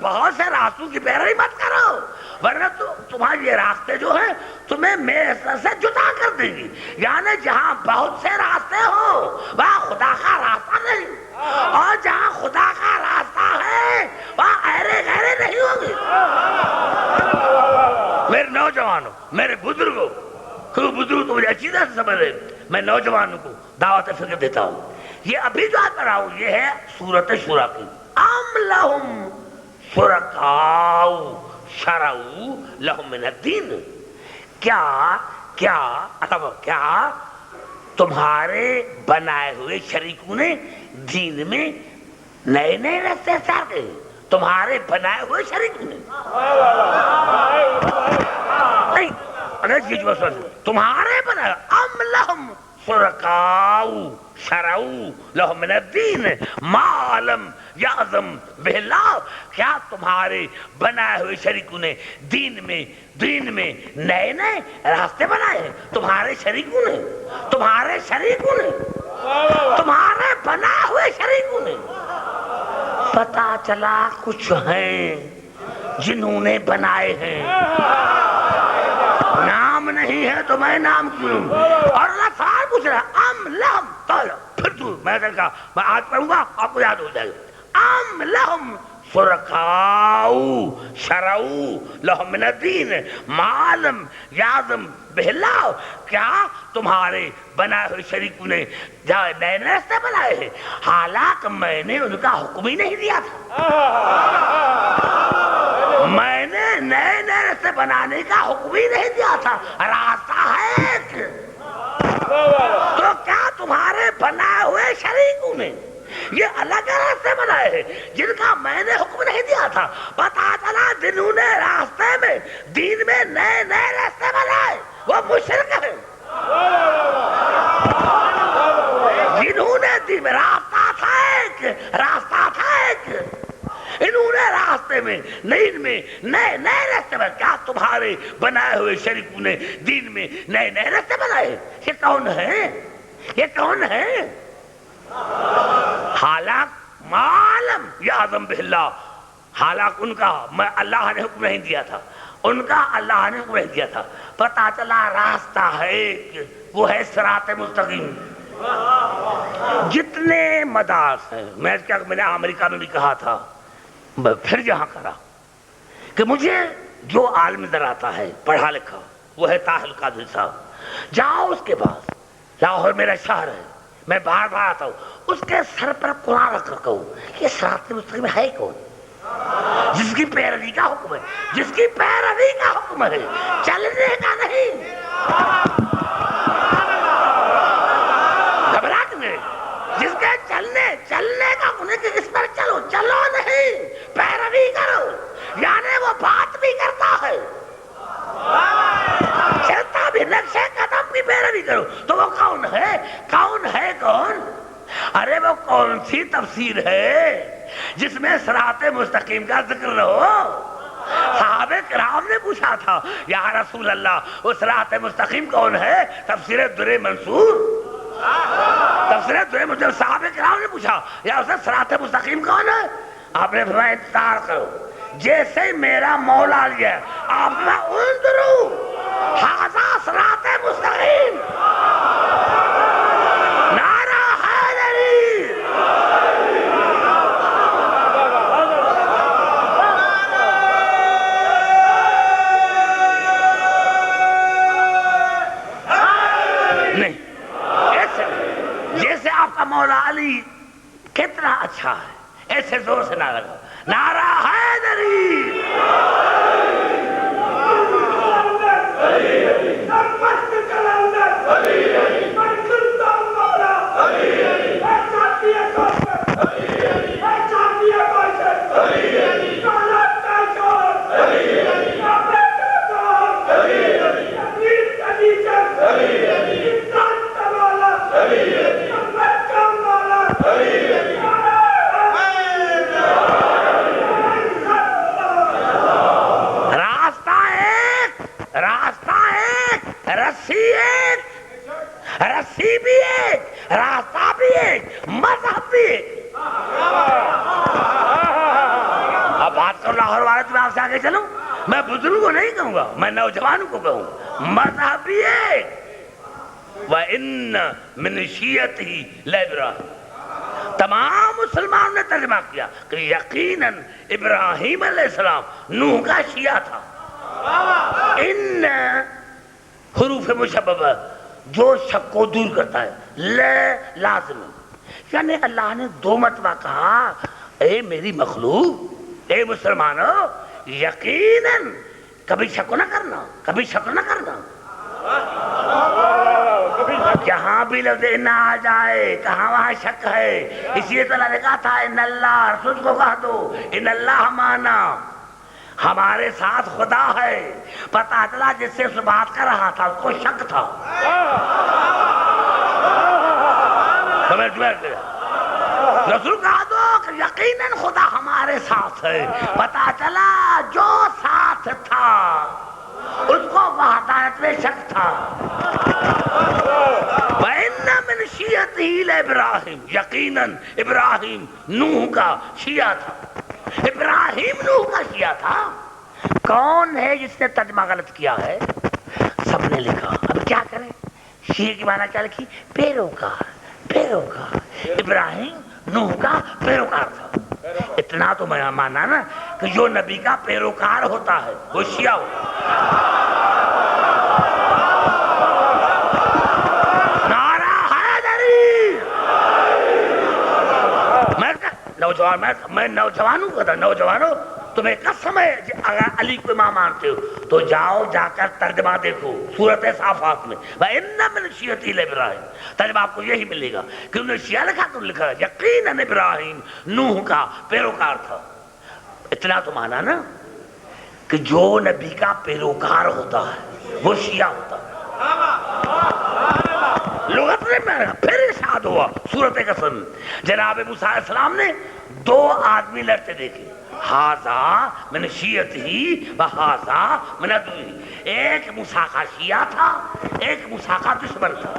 بہت سے راستوں کی پیروی مت کرو، ورنہ تمہارے یہ راستے جو ہیں تمہیں میرے سے جدا کر دیں گی. یعنی جہاں بہت سے راستے ہو وہاں خدا کا راستہ نہیں، اور جہاں خدا کا راستہ ہے وہاں ایرے غیرے نہیں ہوں گے. میرے نوجوانوں، میرے بزرگوں، بزرگ تو مجھے اچھی طرح سے سمجھ رہے، میں نوجوانوں کو دعوت فکر دیتا ہوں. یہ ابھی جو آتا رہا ہوں یہ ہے سورۃ شورا کی. ام لہم شرکاء شرعوا لہم من الدین. کیا تمہارے بنائے ہوئے شریکوں نے دین میں نئے نئے راستے اختیار کیے؟ تمہارے بنائے ہوئے شریکوں نے نہیں، تمہارے بنائے. ام لہم شرکاء شرعوا لہم من الدین ما لم یعظم بہ اللہ. کیا تمہارے بنائے ہوئے شریکوں نے دین میں نئے نئے راستے بنائے ہیں؟ تمہارے شریکوں نے، تمہارے شریکوں نے، تمہارے بنائے ہوئے شریکوں نے. پتا چلا کچھ ہیں جنہوں نے بنائے ہیں، نام نہیں ہے تو میں نام کیوں. اور اللہ سوال پوچھ رہا ام لہم. پھر تو میں نے کہا میں آج پڑھوں گا آپ کو یاد ہو جائے گا. ام لہم شرکاء شرعوا لہم من الدین ما لم یعظم بہ اللہ. کیا تمہارے بنائے ہوئے شریکوں نے نئے راستے بنائے ہیں حالانکہ میں نے ان کا حکم ہی نہیں دیا تھا؟ میں نے نئے راستے بنانے کا حکم ہی نہیں دیا تھا، راستہ ہے ایک. تو کیا تمہارے بنائے ہوئے شریکوں نے یہ الگ راستے بنائے ہیں جن کا میں نے حکم نہیں دیا تھا؟ پتا چلا جنہوں نے راستے میں دین میں نئے راستے بنائے وہ مشرک ہیں. جنہوں مسجد میں راستہ تھا ایک انہوں نے راستے میں نیند میں نئے راستے میں کیا تمہارے بنائے ہوئے شریکوں نے دین میں نئے راستے بنائے. یہ کون ہے؟ حالانکہ معلم یعظم باللہ، حالانکہ ان کا اللہ نے حکم نہیں دیا تھا، پتا چلا راستہ ہے ایک، وہ ہے صراط مستقیم. جتنے مدارس ہیں، میں نے امریکہ میں بھی کہا تھا، میں پھر جہاں کرا کہ مجھے جو عالم نظر آتا ہے پڑھا لکھا، وہ ہے طاہر القادری صاحب. جاؤ اس کے پاس، لاہور میرا شہر ہے، میں بار آتا ہوں، اس کے سر پر قرآن رکھ کر کہوں یہ صراط مستقیم ہے کون؟ جس کی پیروی کا حکم ہے، چلنے کا نہیں. گھبراہٹ میں جس کے چلنے کا انہیں کہ اس پر چلو نہیں، پیروی کرو، یعنی وہ بات بھی کرتا ہے، چلتا بھی، نقشے قدم کی پیروی کرو. تو وہ کون ہے؟ ارے وہ کون سی تفسیر ہے جس میں صراط مستقیم کا ذکر نہ ہو؟ صحابہ کرام نے پوچھا تھا یا رسول اللہ وہ صراط مستقیم کون ہے؟ تفسیر در منصور، صحابہ کرام نے پوچھا یا اسے صراط مستقیم کون ہے؟ آپ نے فرمایا انتظار کرو، جیسے میرا مولا لیا آپ میں انظرو ھذا صراط مستقیم. نعرہ حیدری. نہیں جیسے آپ کا مولا علی کتنا اچھا ہے، ایسے زور سے نعرہ لگاؤ، نعرہ حیدری. رسی بھی ایک، راستہ بھی ایک، مذہب بھی ایک. اب بات کر لاہور والے تو میں آپ سے آگے چلوں، میں بزرگوں کو نہیں کہوں گا، میں نوجوانوں کو کہوں گا، مذہب بھی ایک. وَإِنَّ مِنْ شِيَّتِهِ لَإِبْرَاهِيمَ. تمام مسلمانوں نے ترجمہ کیا کہ یقیناً ابراہیم علیہ السلام نوح کا شیعہ تھا. ان حروف مشببہ جو شک کو دور کرتا ہے، لازم، یعنی اللہ نے دو مرتبہ کہا اے میری مخلوق، اے مسلمانوں، یقیناً کبھی شک نہ کرنا. جہاں بھی لفظ ان آ جائے کہاں وہاں شک ہے. اسی لیے تو اللہ نے کہا تھا ان اللہ، رسول کو کہہ دو ان اللہ مانا، ہمارے ساتھ خدا ہے. پتا چلا جس سے اس بات کر رہا تھا اس کو شک تھا. رسول کہا دو کہ یقیناً خدا ہمارے ساتھ ہے. پتا چلا جو ساتھ تھا اس کو وحدانیت میں شک تھا. وَإِنَّ مِنْ شِيَّتِهِ لَإِبْرَاهِيمَ. یقیناً ابراہیم نوح کا شیعہ تھا. ابراہیم نوح کا شیعہ تھا. کون ہے جس نے ترجمہ غلط کیا ہے؟ سب نے لکھا. اب کیا کریں؟ شیعہ کی معنی کیا لکھی؟ پیروکار. ابراہیم نوح کا پیروکار تھا. اتنا تو میں مانا نا کہ جو نبی کا پیروکار ہوتا ہے وہ شیعہ ہوتا ہے. نعرہ حیدری. میں نوجوانوں کو تھا، نوجوانوں تمہیں قسم ہے اگر علی کو امام مانتے ہو تو جاؤ جا کر ترجمہ دیکھو سورۃ صافات میں. وَإِنَّ مِنْ شِيَّتِهِ لَإِبْرَاهِيمَ. ترجمہ آپ کو یہی ملے گا کہ انہوں نے شیعہ لکھا تو لکھا یقیناً ابراہیم نوح کا پیروکار تھا. اتنا تو مانا نا کہ جو نبی کا پیروکار ہوتا ہے وہ شیعہ ہوتا ہے. لغت نے پھر ارشاد ثابت ہوا سورۃ قسم، جناب موسیٰ علیہ السلام نے 2 آدمی لڑتے دیکھے، ہاذا من شیعتہ و ہاذا من عدوہ، ایک موسیٰ کا شیعہ تھا، ایک موسیٰ کا دشمن تھا۔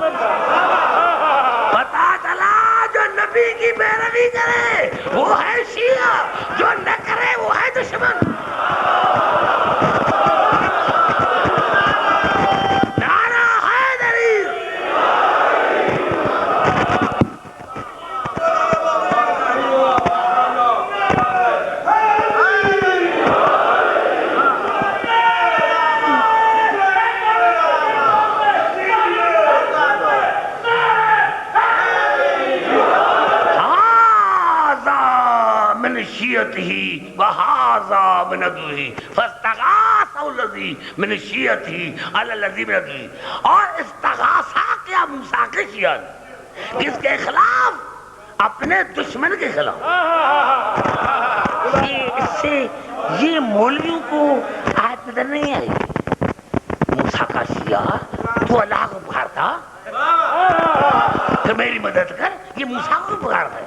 پتا چلا جو نبی کی پیروی کرے وہ ہے شیعہ، جو نہ کرے وہ ہے دشمن۔ وَهَذَا مِنْ عَدُوِّهِ فَاسْتَغَاثَهُ الَّذِي مِنْ شِيَّتِهِ عَلَى الَّذِي مِنْ عَدُوِّهِ، اور استغاثہ کیا موسیٰ کے شیعہ نے، کس کے خلاف؟ اپنے دشمن کے خلاف۔ اس سے یہ مولویوں کو آیت نظر نہیں آئی، موسیٰ کا شیعہ تو اللہ کو پکارتا، پھر میری مدد کر، یہ موسیٰ کو پکارتا ہے۔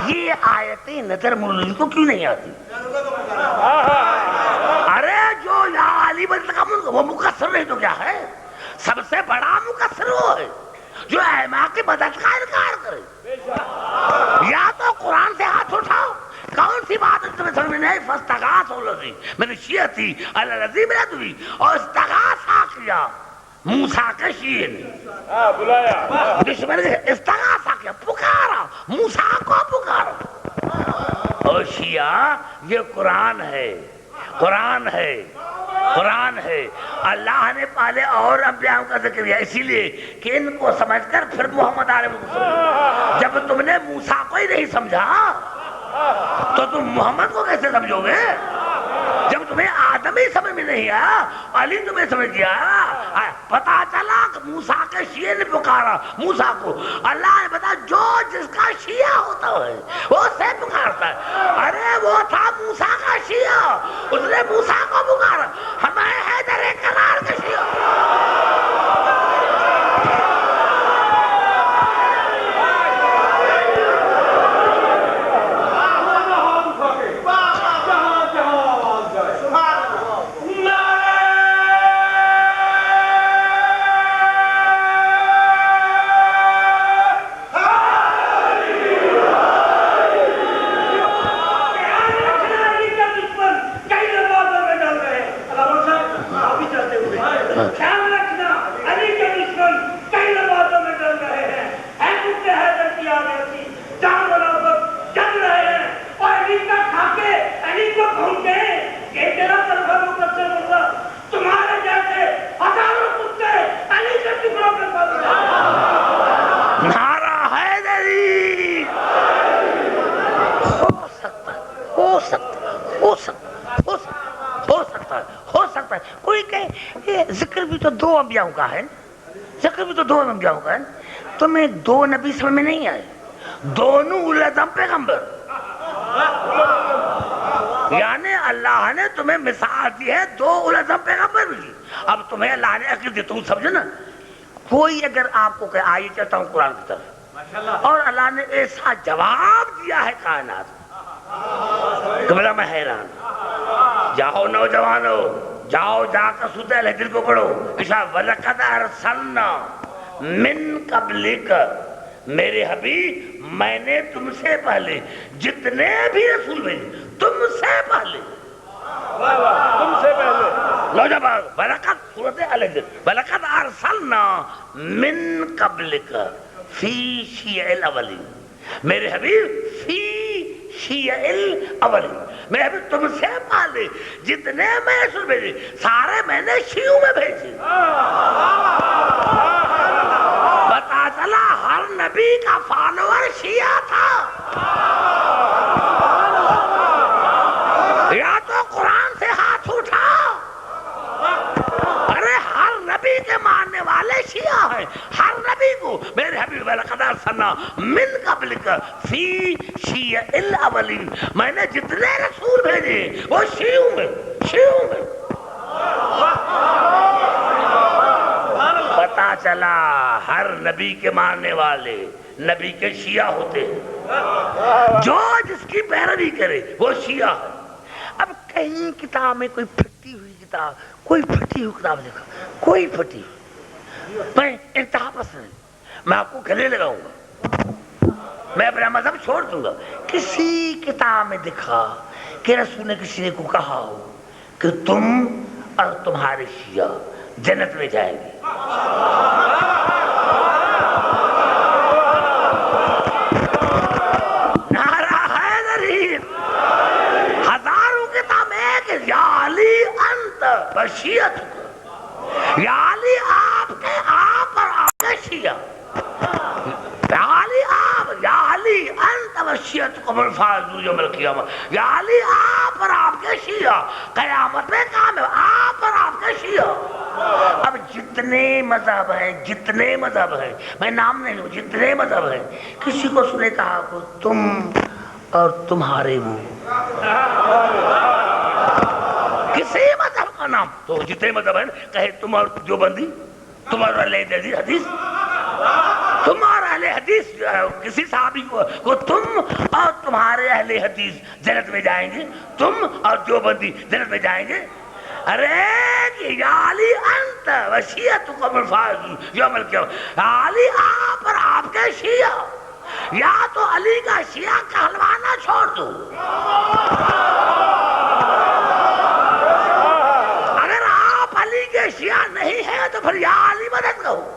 یہ آیتیں نظر مولوی کو کیوں نہیں آتی؟ ارے جو یا علی وہ مقصر نہیں تو کیا ہے؟ سب سے بڑا مقصر وہ ہے جو ائمہ کی مدد کا انکار کرے۔ یا تو قرآن سے ہاتھ اٹھاؤ، کون سی بات تمہیں سمجھ میں نہیں؟ فاستغاثہ الذی من شیعتہ علی الذی من عدوہ، اور استغاثہ کیا موسیٰ کے شیعہ نے، بلایا دشمن کے، استغاثہ کیا، پکارا موسیٰ کو پکارا۔ اور شیعہ یہ قرآن ہے، قرآن ہے، قرآن ہے۔ اللہ نے پہلے اور انبیاء کا ذکر کیا اسی لیے کہ ان کو سمجھ کر پھر محمد علیہ وسلم کو سمجھو۔ جب تم نے موسیٰ کو ہی نہیں سمجھا تو تم محمد کو کیسے سمجھو گے؟ جب تمہیں آدم ہی سمجھ میں نہیں آیا، علی تمہیں سمجھ گیا، پتا چلا کہ موسیٰ کے شیعہ نے پکارا موسیٰ کو۔ اللہ نے بتا جو جس کا شیعہ ہوتا ہے وہ اسے پکارتا ہے۔ ارے وہ تھا موسیٰ کا شیعہ، اس نے موسیٰ کو پکارا، ہمیں حیدر کرار کا شیعہ۔ ذکر بھی تو 2 انبیاء کا ہے، ذکر بھی تو 2 انبیاء کا ہے، تمہیں 2 نبی سمجھ میں نہیں آئے، دونوں اولو العزم پیغمبر، یعنی اللہ نے تمہیں مثال دی ہے 2 اولو العزم پیغمبر کی۔ اب تمہیں اللہ نے عقل دی، تم سمجھو نا، کوئی اگر آپ کو کہ آئیے چلتا ہوں قرآن کی طرف، اور اللہ نے ایسا جواب دیا ہے کائنات کہ بلا میں حیران۔ جاؤ نوجوانو، جاؤ جا کر سورۃ الحجر کو پڑھو، وَلَقَدْ أَرْسَلْنَا مِن قَبْلِكَ، میرے حبیب میں نے تم سے پہلے جتنے بھی رسول بھیجے تم سے پہلے، تم سے پہلے نوجوان، وَلَقَدْ سورۃ الحجر، وَلَقَدْ أَرْسَلْنَا مِن قَبْلِكَ فِي شِيَعِ الْأَوَّلِينَ، میرے حبیب فی شیعہ الاولین، میں ابھی تم سے پہلے جتنے میں رسول بھیجے سارے میں نے شیعوں میں بھیجے۔ پتا چلا ہر نبی کا فالوور شیعہ تھا، یا تو قرآن سے ہاتھ اٹھا، ارے ہر نبی کے ماننے والے شیعہ ہیں، ہر نبی کو میرے حبیب وَلَقَدْ أَرْسَلْنَا مِن قَبْلِكَ فِي شِيَعِ الْأَوَّلِينَ، میں نے جتنے رسول بھیجے وہ شیعوں میں، شیعوں میں۔ پتا چلا ہر نبی کے ماننے والے نبی کے شیعہ ہوتے ہیں، جو جس کی پیروی کرے وہ شیعہ ہے۔ اب کہیں کتاب میں کوئی پھٹی ہوئی کتاب، کوئی پھٹی ہوئی کتاب دیکھا، کوئی پھٹی، میں انتہا پسند، میں آپ کو گلے لگاؤں گا، میں اپنا مذہب چھوڑ دوں گا۔ کسی کتاب میں دکھا کہ رسول نے کسی نے کو کہا ہو کہ تم اور تمہارے شیعہ جنت میں جائیں گے۔ نعرہ حیدری، ہزاروں کتاب ایک، یا علی انت و شیعتک، یا علی آپ کے آپ اور آپ کے شیعہ، یا علی آپ، یا علی انت و شیعتکم الفائزون یوم القیامہ، یا علی آپ اور آپ کے شیعہ قیامت میں کام ہے، آپ اور آپ کے شیعہ۔ اب جتنے مذہب ہیں، جتنے مذہب ہیں، میں نام نہیں لوں، جتنے مذہب ہیں، کسی کو سنے کہا کو تم اور تمہارے وہ، کسی مذہب کا نام، تو جتنے مذہب ہیں کہے تم اور جو بندی، تم اور اہل حدیث، تم اور اہل حدیث، کسی صحابی کو تم اور تمہارے اہل حدیث جنت میں جائیں گے، تم اور جو بندی جنت میں جائیں گے۔ ارے یا علی انت و شیعتکم الفائزون یوم القیامہ، علی آپ اور آپ کے شیعہ، یا تو علی کا شیعہ کہلوانا چھوڑ دو، اگر آپ علی کے شیعہ نہیں ہیں تو پھر یا علی مدد کہو،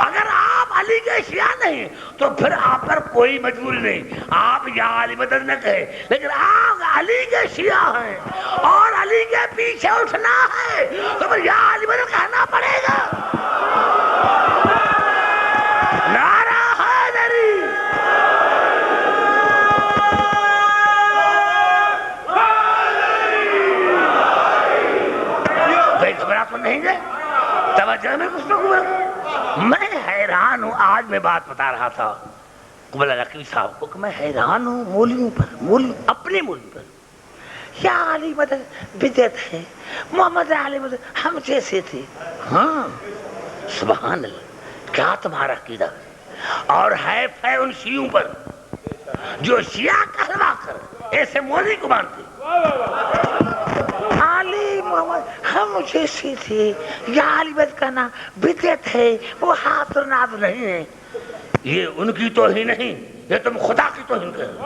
اگر آپ علی کے شیعہ نہیں تو پھر آپ پر کوئی مجبوری نہیں، آپ یا علی مدد نہ کہیں، لیکن آپ علی کے شیعہ ہیں اور علی کے پیچھے اٹھنا ہے تو پھر یا علی مدد کہنا پڑے گا۔ نعرہ حیدری، کوئی خبرات تو نہیں گئے، توجہ میں کچھ لوگ، میں حیران ہوں۔ آج میں بات بتا رہا تھا قبل علاقی صاحب کو کہ میں حیران ہوں مولویوں پر، اپنے مولوی پر، یا علی مدد بدعت ہے، محمد علی مدد ہم جیسے تھے۔ ہاں سبحان اللہ، کیا تمہارا عقیدہ اور ہے ان شیعوں پر جو شیعہ کہلوا کر ایسے مولوی کو مانتے، علی محمد ہم جیسے تھے، یا علی مدد کہنا بدعت ہے، وہ ہاتھ اور ناز نہیں ہے۔ یہ ان کی توہین نہیں، یہ تم خدا کی توہین کر رہے ہو۔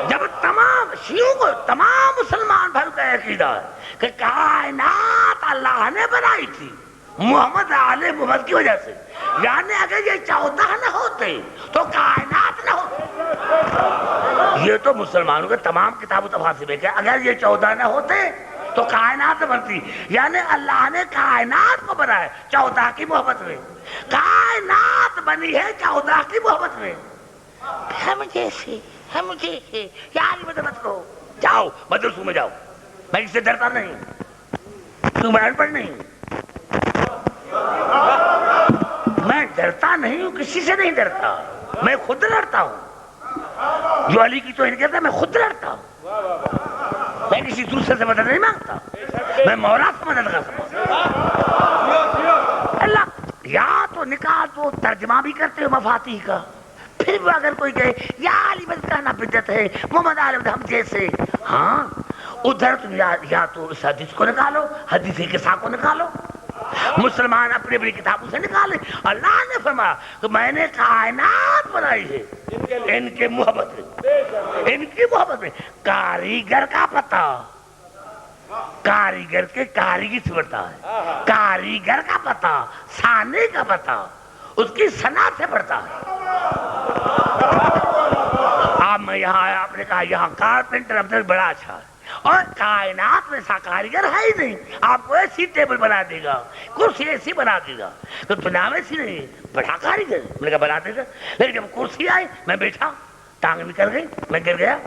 جب تمام شیعوں کو، تمام مسلمان بھر کا عقیدہ ہے کہ کائنات اللہ نے بنائی تھی محمد آل محمد کی وجہ سے، یعنی اگر یہ 14 نہ ہوتے تو کائنات نہ ہوتے۔ یہ تو مسلمانوں کے تمام کتاب و تفاسیر ہے، اگر یہ 14 نہ ہوتے تو کائنات بنتی، یعنی اللہ نے کائنات کو بنایا 14 کی محبت میں، کائنات بنی ہے 14 کی محبت میں۔ ہم جیسے یا علی مدد کو جاؤ مدرسوں میں جاؤ، میں اس سے ڈرتا نہیں، تو میں ان پڑھ نہیں، میں ڈرتا نہیں ہوں، کسی سے نہیں ڈرتا، میں خود لڑتا ہوں، جو علی کی توہین کہتا ہے میں خود لڑتا ہوں، میں کسی دوسرے سے مدد نہیں مانگتا، میں مولا سے مدد کرتا ہوں۔ اللہ یا تو نکال تو ترجمہ بھی کرتے ہو مفاتیح کا، پھر بھی اگر کوئی کہے یا علی مدد کہنا بدعت ہے، محمد علی مدد ہم جیسے، ہاں ادھر تم یا تو اس حدیث کو نکالو، حدیث قصہ کو نکالو، مسلمان اپنی اپنی کتابوں سے نکالے۔ اللہ نے فرمایا کہ میں نے کائنات بنائی ہے ان کے محبت میں، ان کی محبت میں۔ کاریگر کا پتہ، کاریگر کے کاریگی سے بڑھتا ہے، کاریگر کا پتہ، سانے کا پتہ اس کی صنعت سے بڑھتا ہے۔ اب میں یہاں آیا، آپ نے کہا یہاں کارپینٹر اب تک بڑا اچھا ہے، اور کائنات میں سا کاریگر ہے ہی نہیں، آپ کو ایسی ٹیبل بنا دے گا، کرسی ایسی بنا دے گا، تو نام ایسی نہیں، بڑا کاریگر میں نے کہا بنا دے گا، لیکن جب کرسی آئی میں بیٹھا، ٹانگ نکل گئی، میں گر گیا،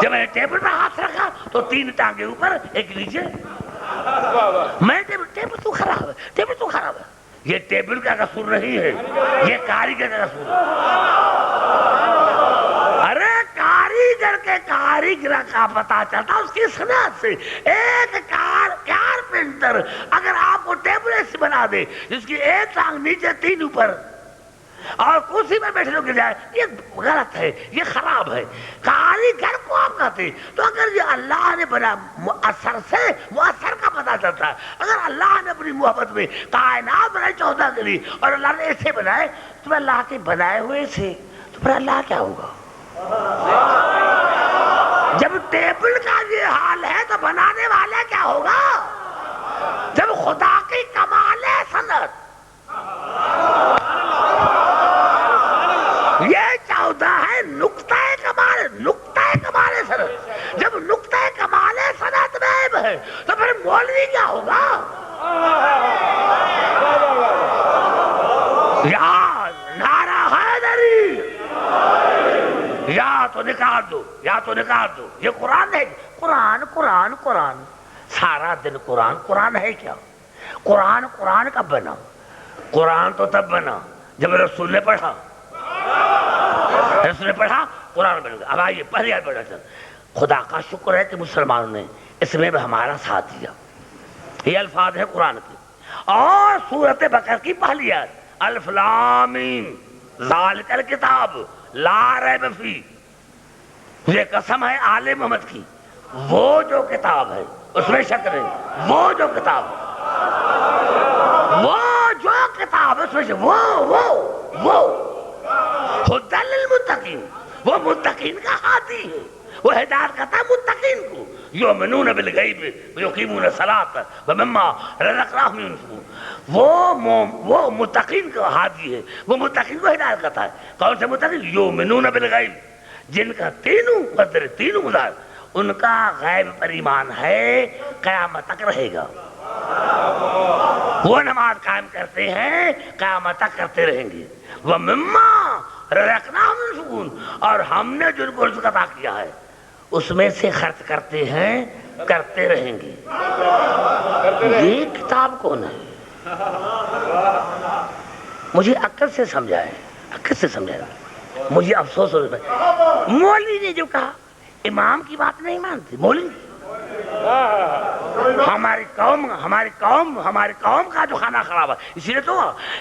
جب میں نے ٹیبل پر ہاتھ رکھا تو 3 ٹانگیں اوپر ایک نیچے، میں ٹیبل تو خراب ہے، ٹیبل تو خراب ہے، یہ ٹیبل کا قصور نہیں ہے، یہ کاریگر کا قصور ہے۔ ارے کاریگر کے کاریگر کا پتہ چلتا اس کی صنعت سے، ایک کارپینٹر بہتر اگر آپ کو ٹیبل ایسی بنا دے جس کی ایک ٹانگ نیچے تین اوپر اور کرسی میں بیٹھے لوگ گر جائے، یہ غلط ہے، یہ خراب ہے. کاریگر کو آپ کہتے تو اگر یہ اللہ نے بنا اثر سے مؤثر کا پتہ چلتا ہے. اگر اللہ نے اپنی محبت میں کائنات بنائے 14 کے لیے اور اللہ نے ایسے بنائے تو اللہ کے بنائے ہوئے سے تو پھر اللہ کیا ہوگا؟ جب ٹیبل کا یہ حال ہے تو بنانے والا کیا ہوگا؟ جب خدا کی کمال صنعت یہ 14 ہے نقطہ کمال صنعت. جب نقطہ کمال صنعت میں ہے تو پھر مولوی کیا ہوگا؟ یا نعرہ حیدری، یا تو نکال دو. یہ قرآن ہے. قرآن سارا دن قرآن ہے کیا؟ قرآن کب بنا؟ قرآن تو تب بنا جب رسول نے پڑھا قرآن بن گیا. اب آئیے پہلی آیت پڑھا چل. خدا کا شکر ہے کہ مسلمانوں نے اس میں بھی ہمارا ساتھ دیا. یہ الفاظ ہے قرآن کے. اور سورت بقرہ کی پہلی آیت الف لام میم ذالک الکتاب لا ریب فیہ. یہ قسم ہے آل محمد کی، وہ جو کتاب ہے اس میں شک نہیں. وہ جو کتاب ہے اس میں شک. وہ ہدی للمتقین، وہ متقین کا ہادی ہے. وہ ہدایت کرتا ہے متقین کو. یؤمنون بالغیب ویقیمون الصلاۃ ومما رزقناہم ينفقون. وہ متقین کا ہادی ہے، وہ متقین کو ہدایت کرتا ہے. کون سے متقین؟ یؤمنون بالغیب، جن کا تینوں مزار ان کا غیب پر ایمان ہے، قیامت تک رہے گا. وہ نماز قائم کرتے ہیں، قیامت تک کرتے رہیں گے. وَمِمَّا رَزَقْنَاهُمْ يُنْفِقُونَ، اور ہم نے جن کو رزق عطا کیا ہے اس میں سے خرچ کرتے ہیں، کرتے رہیں گے. یہ کتاب کون ہے؟ مجھے عقل سے سمجھائے. مجھے افسوس ہو رہا ہے مولوی نے جو کہا امام کی بات نہیں مانتے. مولوی ہماری قوم کا جو کھانا خراب ہے، اسی لیے تو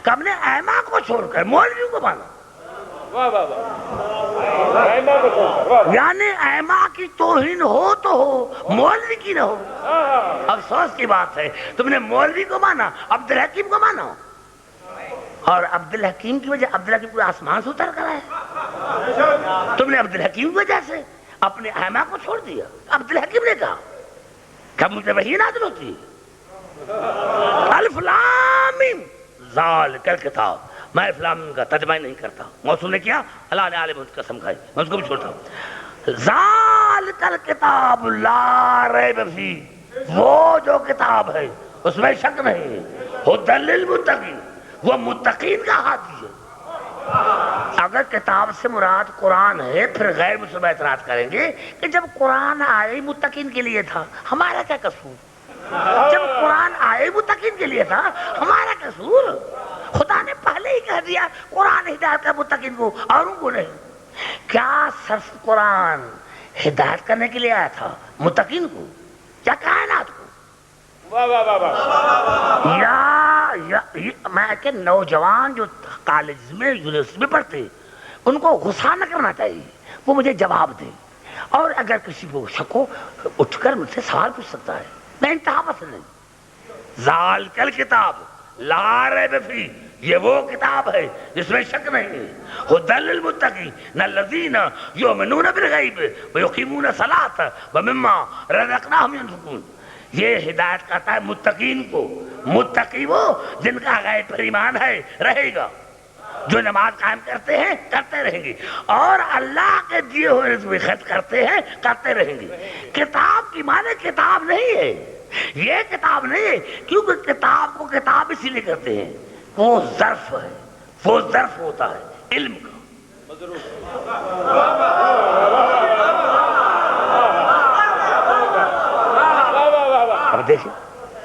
کہ ہم نے ائمہ کو چھوڑ کر مولویوں کو مانا. یعنی ائمہ کی توہین ہو تو ہو، مولوی کی نہ ہو. افسوس کی بات ہے تم نے مولوی کو مانا، عبدالحکیم کو مانا. اور عبدالحکیم کی وجہ عبدالحکیم کو آسمان سے اتر کر آئے. تم نے عبدالحکیم کی وجہ سے اپنے ائمہ کو چھوڑ دیا. عبدالحکیم نے کہا کہ مجھے وحی نازل ہوتی ہے. الف لام میم ذالک الکتاب. میں الف لام میم کا ترجمہ نہیں کرتا. موصول نے کیا، اللہ نے عالم کی قسم کھائی، میں اس کو بھی چھوڑتا ہوں. ذالک الکتاب لا ریب فیہ، وہ جو کتاب ہے اس میں شک نہیں. ھدی للمتقین، وہ متقین کا ہادی ہے. اگر کتاب سے مراد قرآن ہے پھر غیر مسلمان اعتراض کریں گے کہ جب قرآن آئے متقین کے لیے تھا ہمارا کیا قصور؟ جب قرآن آئے متقین کے لیے تھا ہمارا قصور؟ خدا نے پہلے ہی کہہ دیا قرآن ہدایت کا متقین کو اور ان کو نہیں. کیا صرف قرآن ہدایت کرنے کے لیے آیا تھا متقین کو یا کائنات کو؟ یا میں کہ نوجوان جو کالج میں یونیورسٹی میں پڑھتے ان کو غصہ نہ کرنا چاہیے، وہ مجھے جواب دیں. اور اگر کسی کو شک ہو اٹھ کر مجھ سے سوال پوچھ سکتا ہے، میں انتہا پسند نہیں. ذالک الکتاب لا ریب فیہ، یہ وہ کتاب ہے جس میں شک نہیں. ھدی للمتقین الذین یؤمنون بالغیب ویقیمون الصلاۃ ومما رزقناہم ینفقون. یہ ہدایت کرتا ہے متقین کو. متقی وہ جن کا غیب پر ایمان ہے، رہے گا، جو نماز قائم کرتے ہیں، کرتے رہیں گے، اور اللہ کے دیے ہوئے رزق میں خرچ کرتے ہیں، کرتے رہیں گے. کتاب کی معنی کتاب نہیں ہے، یہ کتاب نہیں ہے، کیونکہ کتاب کو کتاب اسی لیے کرتے ہیں وہ ظرف ہے، وہ ظرف ہوتا ہے علم کا. اب دیکھیں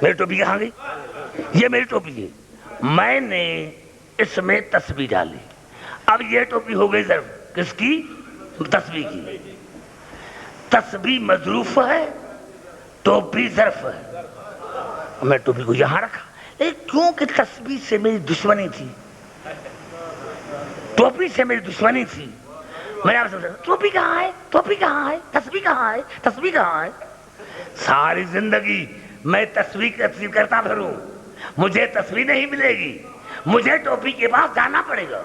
میری ٹوپی کہاں گئی؟ یہ میری ٹوپی ہے، میں نے اس میں تسبیح ڈالی. اب یہ ٹوپی ہو گئی ظرف کس کی؟ تسبیح کی. تسبیح مظروف ہے، ٹوپی ظرف ہے. میں ٹوپی کو یہاں رکھا، لیکن کیونکہ تسبیح سے میری دشمنی تھی، ٹوپی سے میری دشمنی تھی، میں آپ سے ٹوپی کہاں ہے، ٹوپی کہاں ہے، تسبیح کہاں ہے، تسبیح کہاں ہے؟ ساری زندگی میں تسبیح کرتا پھروں، مجھے تسبیح نہیں ملے گی، مجھے ٹوپی کے پاس جانا پڑے گا،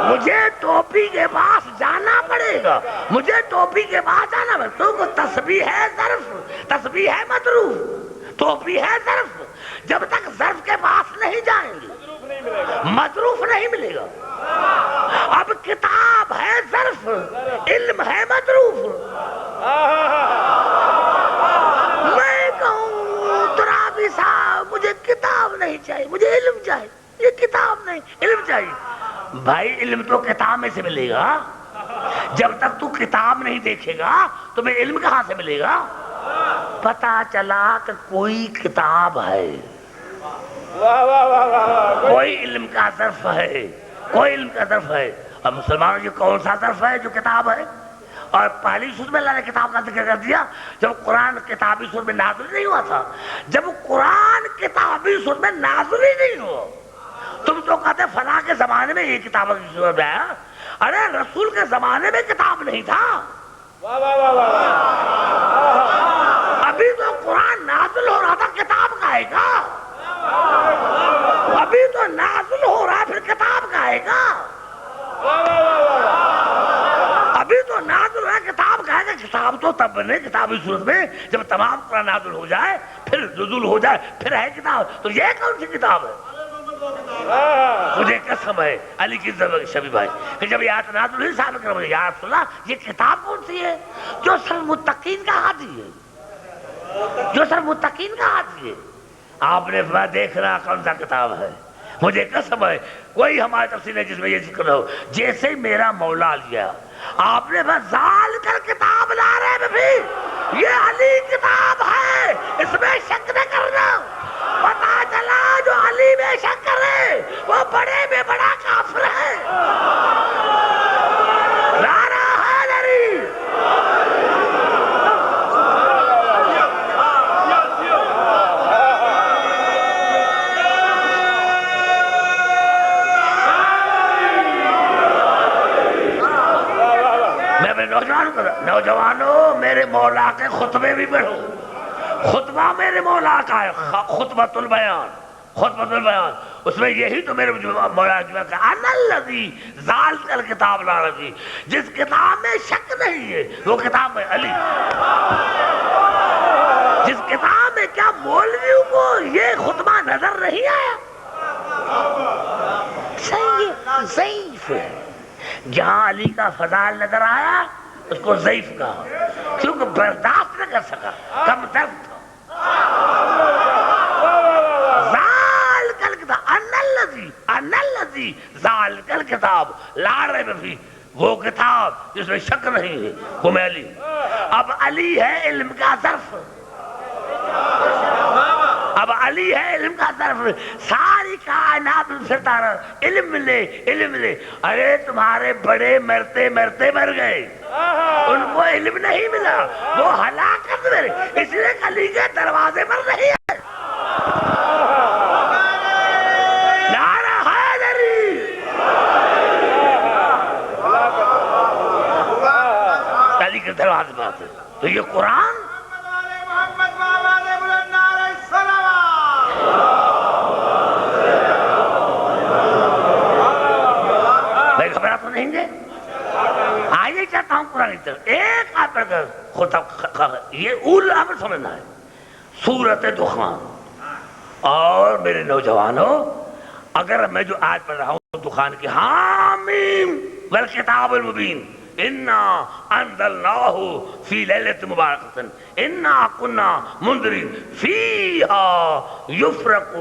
مجھے ٹوپی کے پاس جانا پڑے گا، مجھے ٹوپی کے پاس جانا پڑے گا، کیونکہ تسبیح ہے ظرف، تسبیح ہے مظروف، ٹوپی ہے ظرف، جب تک ظرف کے پاس نہیں جائیں گے مظروف نہیں ملے گا۔ اب کتاب ہے ظرف، علم ہے مظروف، میں کہوں ترابی صاحب مجھے کتاب نہیں چاہیے، مجھے علم چاہیے، یہ کتاب نہیں علم چاہیے۔ بھائی علم تو کتاب میں سے ملے گا، جب تک تو کتاب نہیں دیکھے گا تمہیں علم کہاں سے ملے گا؟ پتا چلا کہ کوئی کتاب ہے، کوئی علم کا ظرف ہے، کوئی علم کا ظرف ہے۔ اب مسلمانوں یہ کون سا ظرف ہے جو کتاب ہے؟ اور پہلی سورت میں اللہ نے کتاب کا ذکر کر دیا جب قرآن کتابی سورت میں نازل نہیں ہوا تھا، جب قرآن کتابی سورت میں نازل ہی نہیں ہوا، تم تو کہتے فلاں کے زمانے میں یہ کتاب کی صورت میں آیا، ارے رسول کے زمانے میں کتاب نہیں تھا، ابھی تو قرآن نازل ہو رہا تھا، کتاب کا ہے گا، ابھی تو نازل ہو رہا ہے پھر کتاب کا ہے گا، ابھی تو نازل ہے کتاب کا ہے گا، کتاب تو تب بنے کتابی صورت میں جب تمام قرآن نازل ہو جائے پھر نزول ہو جائے پھر ہے کتاب، تو یہ کون سی کتاب ہے؟ مجھے قسم ہے علی کی شبی بھائی کہ جب یہ آیت نازل ہوئی صحابہ کرام نے یا رسول اللہ یہ کتاب کون سی ہے؟ جو صرف متقین کا ہاتھی ہے، جو صرف متقین کا ہاتھی ہے۔ آپ نے دیکھنا کون سا کتاب ہے، مجھے قسم ہے کوئی ہماری تفسیر ہے جس میں یہ ذکر ہو جیسے میرا مولا لیا، آپ نے بس زال کر کتاب لا رہے بھی یہ علی کتاب ہے، اس میں شک نہ کرنا، پتا چلا جو علی میں شک کرے وہ بڑے میں بڑا کافر ہے۔ نعرہ حیدری، نوجوانوں میرے مولا کے خطبے بھی پڑھو، خطبہ میرے مولا کا ہے، خطبۃ البیان، خطبۃ البیان، اس میں یہی تو میرے مولا کی بات ہے، انا الذی زالت الکتاب لا رہی، جس کتاب میں شک نہیں ہے وہ کتاب ہے علی، جس کتاب میں کیا مولویوں کو یہ خطبہ نظر نہیں آیا، ضعیف ہے، جہاں علی کا فضائل نظر آیا اس کو ضعیف کہا کیونکہ برداشت نہ کر سکا، کم درد تھا۔ زال کل کتاب ان الذی زال کل کتاب لا ریب فیہ، وہ کتاب جس میں شک نہیں ہے وہ میں علی۔ اب علی ہے علم کا ظرف، اب علی ہے علم کا ظرف، ساری کائنات پھرتا رہا علم ملے علم ملے، ارے تمہارے بڑے مرتے مرتے مر گئے، ان کو علم نہیں ملا، وہ ہلاکت میں اس لیے علی کے دروازے پر نہیں ہے۔ نعرہ حیدری، علی کے دروازے پر آتے، تو یہ قرآن آئیے چاہتا ہوں قرآن کی طرف ایک آیت پڑھ کر خطب، یہ اول امر سمجھنا ہے، سورۃ دخان۔ اور میرے نوجوانوں اگر میں جو آیت پڑھ رہا ہوں دخان کی، حامیم والکتاب المبین انا انزلناہ فی لیلۃ مبارکۃ انا کنا منذرین فیہا یفرق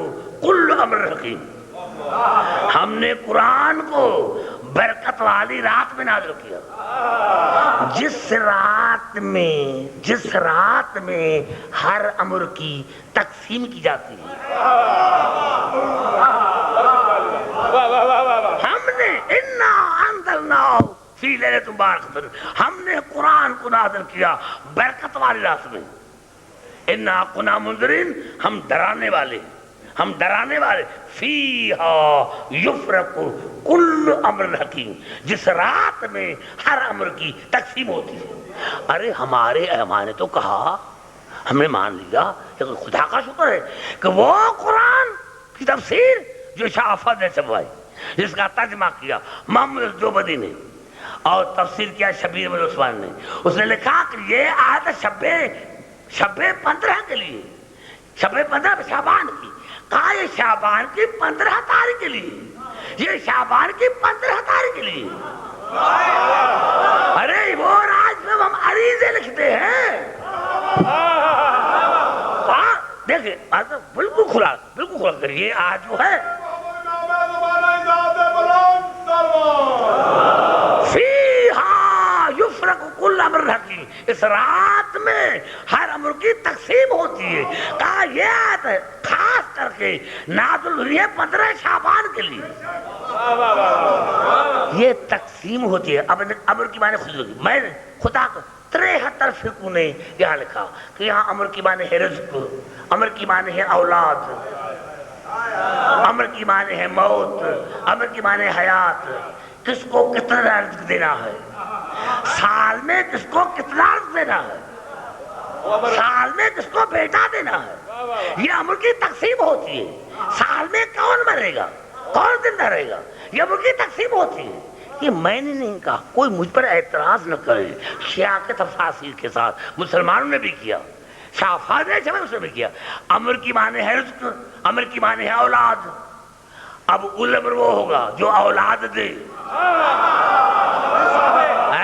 کل امر حکیم، ہم نے قرآن کو برکت والی رات میں نازل کیا، جس رات میں ہر امر کی تقسیم کی جاتی ہے، ہم نے انا انزلناہ فی لیلۃ مبارکۃ، ہم نے قرآن کو نازل کیا برکت والی رات میں، انا کنا منذرین، ہم ڈرانے والے، ہم ڈرانے والے، فیہا یفرق کل امر حکیم، جس رات میں ہر امر کی تقسیم ہوتی ہے۔ ارے ہمارے علماء نے تو کہا، ہم نے مان لیا، لیکن خدا کا شکر ہے کہ وہ قرآن کی تفسیر جو شاہ افضل نے چھپوائی، جس کا ترجمہ کیا محمد دیوبندی نے اور تفسیر کیا شبیر بن عثمان نے، اس نے لکھا کہ یہ آیت شب 15 کے لیے، شب 15 شعبان کی، کہا یہ شعبان کی 15 تاریخ کے لیے، یہ شعبان کی 15 تاریخ کے لیے۔ ارے وہ راج میں ہم عریضے لکھتے ہیں، دیکھیں بالکل کھلا کر یہ آج جو ہے فیہا یفرق کل امر حکیم، اس رات میں ہر امر کی تقسیم ہوتی ہے۔ کہا یہ آیت ہے خاص کر کے نازل ہوئی ہے 15 شعبان کے لیے، یہ تقسیم ہوتی ہے۔ اب امر کی معنی خود ہوگی، میں نے خدا کو 73 فرقوں نے یہاں لکھا کہ یہاں امر کی معنی ہے رزق، امر کی معنی ہے اولاد، امر کی معنی ہے موت، امر کی معنی ہے حیات، کس کو کتنا رزق دینا ہے، سال میں کس کو کتنا رزق دینا ہے، سال میں کس کو بیٹا دینا ہے، یہ امر کی تقسیم ہوتی ہے۔ سال میں کون مرے گا، کون زندہ رہے گا، یہ امر کی تقسیم ہوتی ہے۔ یہ میں نے نہیں کہا، کوئی مجھ پر اعتراض نہ کرے، شیعہ کے تفاسیر کے ساتھ مسلمانوں نے بھی کیا، شاہ افضل نے جب اس نے بھی کیا۔ امر کی معنی ہے رزق، امر کی معنی ہے اولاد۔ اب الامر وہ ہوگا جو اولاد دے،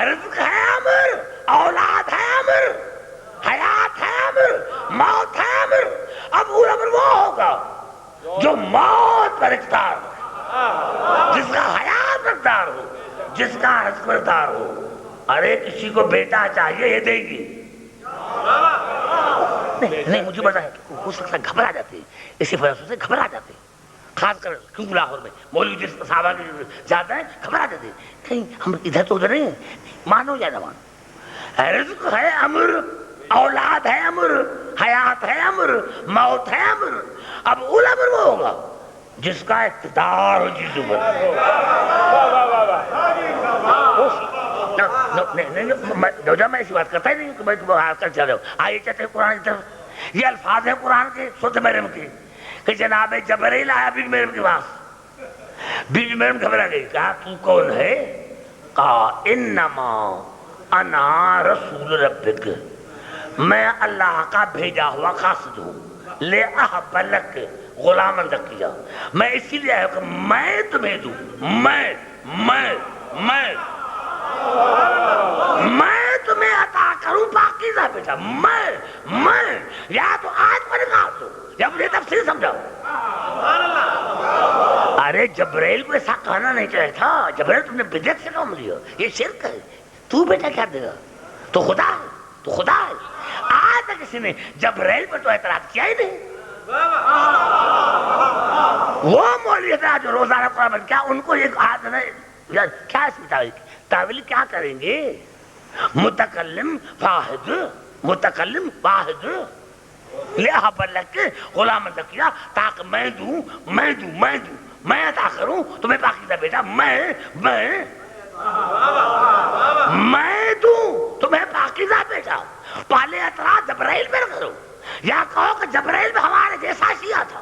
رزق ہے امر، اولاد ہے امر، حیات ہے امر، موت ہے امر۔ اب الامر وہ ہوگا جو موت پر اقتدار ہو، جس کا حیات اقتدار ہو، جس کا رزق اقتدار ہو۔ ارے کسی کو بیٹا چاہیے، یہ دے گی نہیں، مجھے پتا ہے ہو سکتا ہے گھبرا جاتے، اسی وجہ سے گھبرا جاتے، خاص کر کیوں لاہور میں مولوی جس صحابہ کے جاتا ہے گھبرا جاتے، کہیں ہم ادھر تو ادھر نہیں ہیں، مانو یا نہ مانو، رزق ہے امر، اولاد ہے امر، حیات ہے امر، موت ہے امر۔ اب الامر وہ ہوگا جس کا اقتدار ہو جس اوپر۔ جب میں ایسی بات کرتا ہی نہیں کہ میں تمہیں کر چل رہا ہوں، آئیے چاہتے ہیں قرآن کی طرف، یہ الفاظ ہیں قرآن کے سورۃ مریم کے کہ جناب جبرائیل آیا بی بی مریم کے پاس، بی بی مریم گھبرا گئی، کہا تو کون ہے؟ کہا انما انا رسول ربک، میں اللہ کا بھیجا ہوا قاصد ہوں، لے احب لک غلام زکیہ، میں اسی لیے آیا کہ میں تمہیں دوں، میں تمہیں عطا کروں پاکیزہ بیٹا، میں یا تو آج پر نکال دو یا مجھے تفسیر سمجھاؤ۔ ارے جبرائیل کو ایسا کہنا نہیں چاہیے تھا، جبرائیل تم نے بدعت سے کام لیا، یہ شرک ہے، تو بیٹا کیا دے گا، تو خدا ہے، تو خدا ہے۔ آج تک کسی نے جبرائیل پر تو اعتراض کیا ہی نہیں۔ وہ مولوی حضرات جو روزانہ قرآن کیا ان کو ایک عادت ہے، کیا اس میں تعویل کیا کریں گے؟ متکلم واحد، متکلم واحد، لِأَحَبَّ لَكَ غلام زکیہ، تاکہ میں عطا کروں تمہیں پاکیزہ بیٹا، میں دوں تمہیں پاکیزہ بیٹا۔ پہلے اعتراض جبرائیل پر کرو، یا کہو کہ جبرائیل میں ہمارے جیسا شیعہ تھا،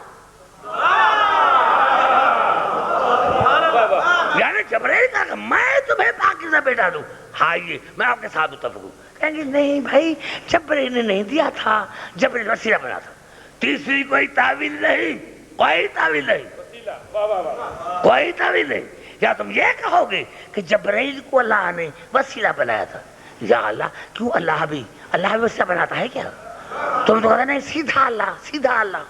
یعنی جبرائیل کہا کہ میں تمہیں پاکیزہ بیٹا دوں، آئیے میں آپ کے ساتھ متفق ہوں۔ کہیں گے نہیں بھائی جبرائیل نے نہیں دیا تھا، جبرائیل وسیلہ بنا تھا۔ تیسری کوئی تعویل نہیں، کوئی تعویل نہیں، کوئی تعویل نہیں۔ یا تم یہ کہو گے کہ جبرائیل کو اللہ نے وسیلہ بنایا تھا، یا اللہ کیوں اللہ بھی وسیلہ بناتا ہے کیا؟ تم تو کہتے نہیں سیدھا اللہ۔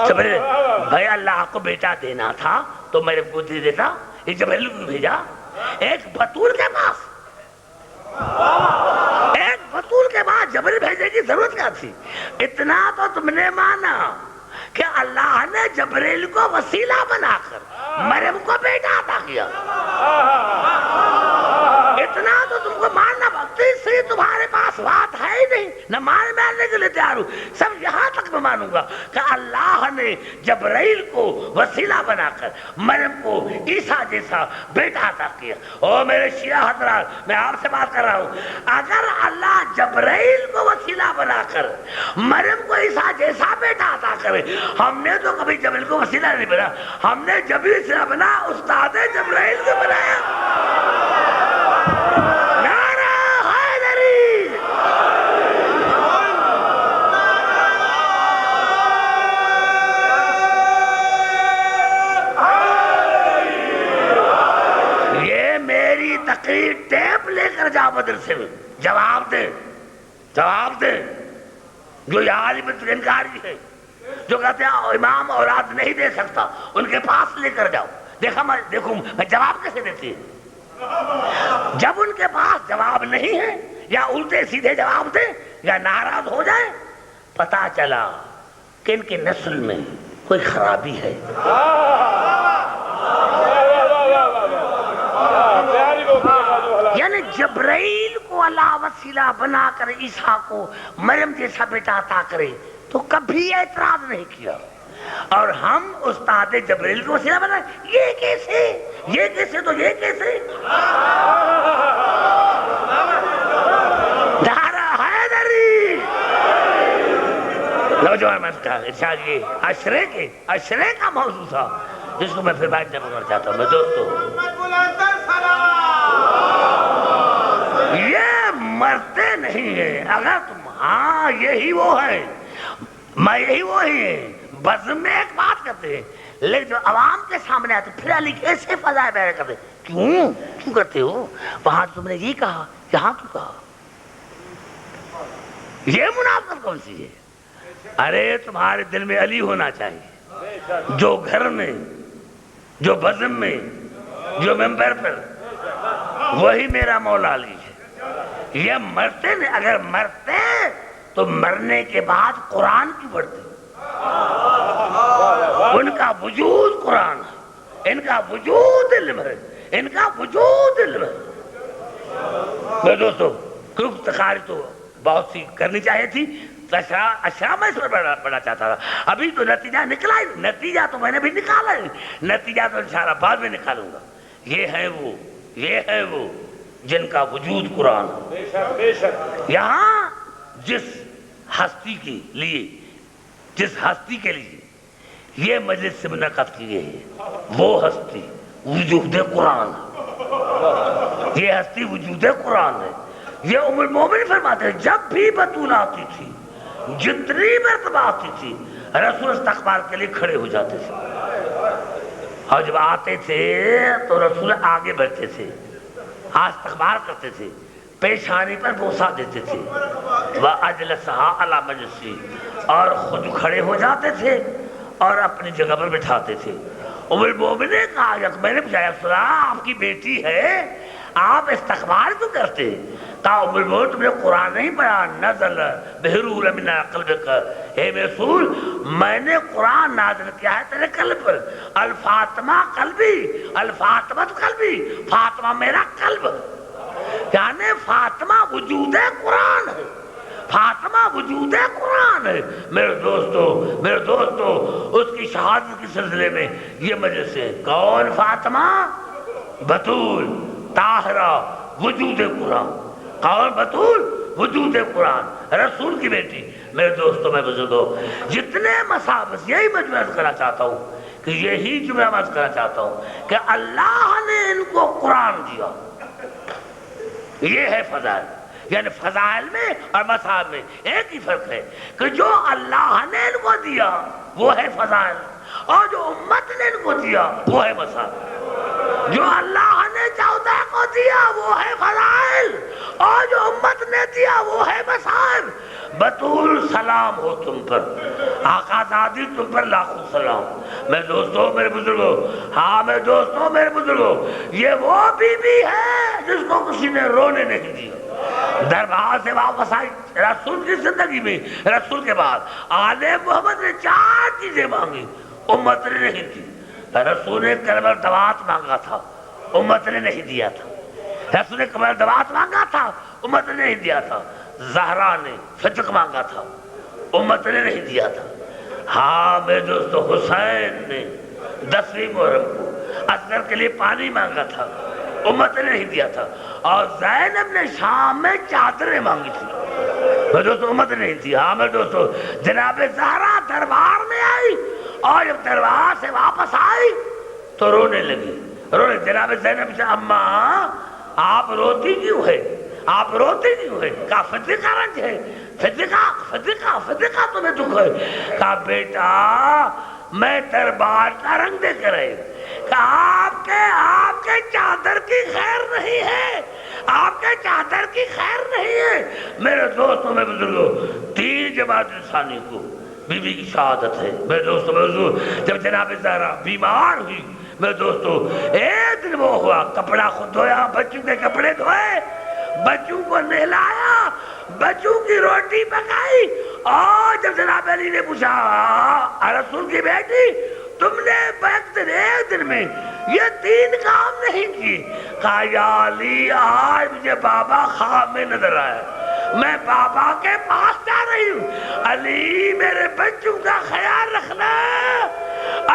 جبرائیل بھائی اللہ کو بیٹا دینا تھا تو میرے کو دے دیتا، یہ جبرائیل کو بھیجا ایک بطول کے پاس، ایک بطول کے بعد جبرائیل بھیجنے کی ضرورت کیا تھی؟ اتنا تو تم نے مانا کہ اللہ نے جبرائیل کو وسیلہ بنا کر مریم کو بیٹا عطا کیا، اتنا تو تم کو ماننا۔ تیسری میری تمہارے پاس بات ہے ہی نہیں، نہ ماننے کے لیے تیار ہوں، سب یہاں تک میں مانوں گا کہ اللہ نے جبرائیل کو وسیلہ بنا کر مریم کو عیسیٰ جیسا بیٹا عطا کیا۔ او میرے شیعہ حضرات، میں آپ سے بات کر رہا ہوں، اگر اللہ جبرائیل کو وسیلہ بنا کر مریم کو عیسیٰ جیسا بیٹا عطا کرے، ہم نے تو کبھی جبرائیل کو وسیلہ نہیں بنا، ہم نے جب بھی وسیلہ بنا استاد جبرائیل کو بنایا۔ نعرہ حیدری! یہ میری تقریر ٹیپ لے کر جاؤ مدرسے میں، جواب دے، جواب دے۔ جو یہ عالم انکاری ہے، جو کہتے ہیں امام اولاد نہیں دے سکتا، ان کے پاس لے کر جاؤ، دیکھو میں جواب کیسے دیتی ہے۔ جب ان کے پاس جواب نہیں ہے، یا الٹے سیدھے جواب دے یا ناراض ہو جائے، پتا چلا کہ ان کی نسل میں کوئی خرابی ہے۔ یعنی جبرائیل کو اللہ وسیلہ بنا کر عیسیٰ کو مریم جیسا بیٹا عطا کرے تو کبھی اعتراض نہیں کیا، اور ہم استاد جبرائیل کو وسیلہ بنائے، یہ کیسے، یہ کیسے، تو یہ کیسے؟ نعرہ حیدری! نوجوان میں کہا ارشاد یہ عشرے کا موضوع تھا جس کو میں پھر بات جب کرنا چاہتا ہوں۔ میں دوستو، یہ مرتے نہیں ہیں، اگر تم ہاں یہی وہ ہے، میں یہی وہی ہے، بزم میں ایک بات کرتے ہیں، لیکن جو عوام کے سامنے آتے پھر علی کیسے فضائے بیان کرتے، کیوں کرتے ہو؟ وہاں تم نے یہ کہا، یہاں کیوں کہا؟ یہ منافقت کون سی ہے؟ ارے تمہارے دل میں علی ہونا چاہیے، جو گھر میں، جو بزم میں، جو ممبر پر، وہی میرا مولا علی ہے۔ یہ مرتے نہیں، اگر مرتے تو مرنے کے بعد قرآن کی پڑھتے، ان کا وجود قرآن ہے، ان کا وجود علم ہے، ان کا وجود علم ہے۔ میرے دوستو، کیونکہ تقاریر تو بہت سی کرنی چاہیے تھی، اشرا میں اس میں پڑھنا چاہتا تھا، ابھی تو نتیجہ نکلا ہی، نتیجہ تو میں نے بھی نکالا ہی، نتیجہ تو انشاءاللہ بعد میں نکالوں گا۔ یہ ہے وہ جن کا وجود قرآن ہے۔ یہاں جس ہستی کے لیے یہ مجلس سے منعقد کی گئی ہے، وہ ہستی وجود قرآن ہے، یہ ہستی وجود قرآن ہے۔ یہ ام المومن فرماتے ہیں جب بھی بطول آتی تھی، جتنی مرتبہ آتی تھی، رسول استقبال کے لیے کھڑے ہو جاتے تھے، اور جب آتے تھے تو رسول آگے بڑھتے تھے، استقبال کرتے تھے، پیشانی پر بوسہ دیتے تھے، وَأَجْلَسَهَا عَلَى مَجْلِسِهِ، اور خود کھڑے ہو جاتے تھے اور اپنی جگہ پر بٹھاتے تھے۔ ام المومن نے کہا، میں نے پوچھا رسول اللہ آپ کی بیٹی ہے، آپ استقبال کیوں کرتے؟ کہا ام المومن تم نے قرآن نہیں پڑھا، نزل بِالرُّوحِ مِنْ قَلْبِكَ، اے رسول میں نے قرآن نازل کیا ہے تیرے قلب پر، الفاطمہ قلبی، الفاطمہ قلبی، فاطمہ میرا قلب، یعنی فاطمہ وجود قرآن ہے، فاطمہ وجود قرآن ہے۔ میرے دوستو اس کی شہادت کے سلسلے میں یہ مجلس ہے۔ کون فاطمہ؟ بطول طاہرہ وجود قرآن۔ کون بطول؟ وجود قرآن، رسول کی بیٹی۔ میرے دوستو، میں بزرگوں، جتنے مسابس یہی میں عرض کرنا چاہتا ہوں کہ یہی جو میں عرض کرنا چاہتا ہوں کہ اللہ نے ان کو قرآن دیا، یہ ہے فضائل۔ یعنی فضائل میں اور مصائب میں ایک ہی فرق ہے کہ جو اللہ نے ان کو دیا وہ ہے فضائل، اور جو امت نے ان کو دیا وہ ہے مصائب۔ جو اللہ نے 14 کو دیا وہ ہے فضائل، اور جو امت نے دیا وہ ہے مصائب۔ بطول سلام ہو تم پر، آقا زادی تم پر لاکھوں سلام۔ میرے دوستوں، میرے بزرگوں، ہاں میرے دوستوں، میرے بزرگوں، یہ وہ بی بی ہے جس کو کسی نے رونے نہیں دیا، دربار سے واپس آئی رسول کی زندگی میں، رسول کے بعد آل محمد نے 4 چیزیں مانگی، امت نے نہیں دی۔ رسول نے کلمہ دوات مانگا تھا، امت نے نہیں دیا تھا۔ رسول نے کلمہ دوات مانگا تھا، امت نے نہیں دیا تھا، زہرا نے صدق مانگا تھا، امت نے نہیں دیا تھا۔ ہاں میرے دوستو، حسین نے 10ویں محرم کو اصغر کے لیے پانی مانگا تھا، امت نے نہیں دیا تھا۔ اور زینب نے شام میں چادریں مانگی تھی، میرے دوستو امت نے نہیں دی۔ ہاں میرے دوستو، جناب زہرا دربار میں آئی اور جب دربار سے واپس آئی تو رونے لگی، رونے۔ جناب زینب سے اماں آپ روتی کیوں ہے، آپ روتی کیوں ہے؟ کہا فتقہ رنج ہے، فتقہ تمہیں دکھ ہے۔ کہا بیٹا میں دربار کا رنگ دیکھ رہے، کہا آپ کے چادر کی خیر نہیں ہے، آپ کے چادر کی خیر نہیں ہے۔ میرے دوستوں میں بزرگوں، 3 جماعت ثانی کو بی بی کی شہادت ہے۔ میرے دوستوں میں بزرگوں، جب جناب زہرا بیمار ہوئی، میرے دوستو ایک دن وہ ہوا، کپڑا خود دھویا، بچوں کے کپڑے دھوئے، بچوں کو نہلایا، بچوں کی روٹی پکائی، اور جب جناب علی نے پوچھا رسول کی بیٹی تم نے ایک دن میں یہ 3 کام نہیں کی؟ کہا یا علی آج مجھے بابا خواب میں نظر آیا، میں بابا کے پاس جا رہی ہوں، علی میرے بچوں کا خیال رکھنا،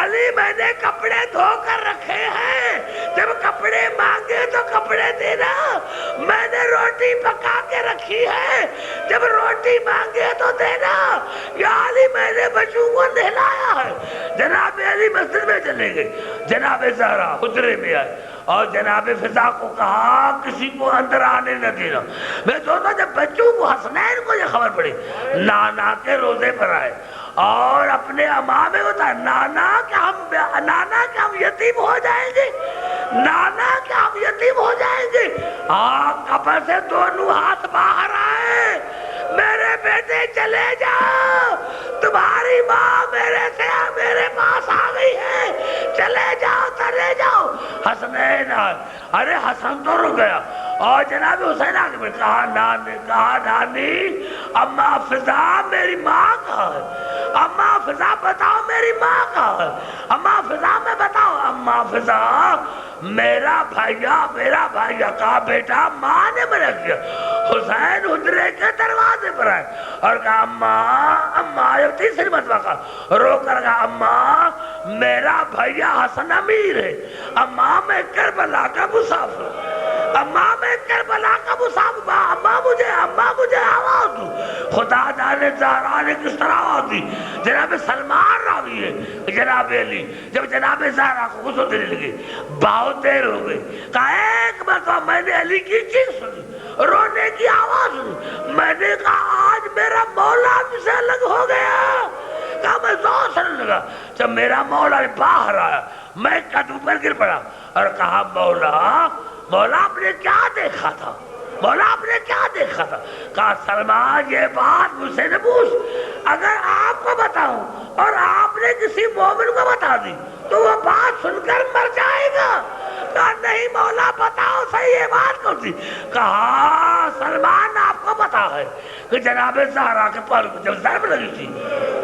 علی میں نے کپڑے دھو کر رکھے ہیں، جب کپڑے مانگے تو کپڑے دینا، میں نے روٹی پکا کے رکھی ہے، جب روٹی مانگے تو دینا، یا علی میں نے بچوں کو نہلایا ہے۔ جناب علی مسجد میں چلے گئے، جناب زہرا حجرے میں آئے اور جناب فضا کو کہا کسی کو اندر آنے نہ دینا۔ میں سوچا جب بچوں کو حسنین کو یہ خبر پڑی، نانا کے روزے پر آئے اور اپنے اماں میں ہوتا ہے نانا کہ ہم یتیم ہو جائیں گے، نانا کہ ہم یتیم ہو جائیں گے۔ قبر سے دونوں ہاتھ باہر آئے، میرے بیٹے چلے جاؤ، تمہاری ماں میرے پاس آ گئی ہے، چلے جاؤ چلے جاؤ۔ حسنین ارے حسن تو رک گیا اور جناب حسین آگے میں کہا نانی اماں فضا میری ماں کہاں ہے، اماں فضا بتاؤ میری ماں کہاں ہے، اماں فضا میں بتاؤ، اماں فضا میرا بھائیا کہا بیٹا ماں نے منع کیا۔ حسین حجرے کے دروازے پر آئے اور کہا اماں جب تیسری مرتبہ کہا رو کر کہا اماں میرا بھائیا حسن امیر ہے، اماں میں کربلا کا مسافر، اماں میں کربلا کا مسافر، اماں مجھے آواز دو۔ خدا جانے زہرا نے کس طرح آواز دی۔ جناب سلمان راوی ہے، جناب علی جب جناب زہرا کو غسل دینے لگے بہت دیر ہو گئی، کہا ایک مرتبہ میں نے علی کی چیخ سنی، رونے کی آواز سنی، میں نے کہا آج میرا مولا مجھ سے الگ ہو گیا، کہا میں زور سے لگا، جب میرا مولا باہر آیا میں قدم پر گر پڑا اور کہا مولا آپ نے کیا دیکھا تھا، مولا آپ نے کیا دیکھا تھا؟ کہا سلمان یہ بات مجھ سے نہ پوچھ، اگر آپ کو بتاؤں اور آپ نے کسی مومن کو بتا دی تو وہ بات سن کر مر جائے گا۔ کہا نہیں مولا بتاؤ صحیح یہ بات کون سی؟ کہا سلمان آپ کو پتا ہے کہ جناب زہرا کے پہلو پر جب ضرب لگی تھی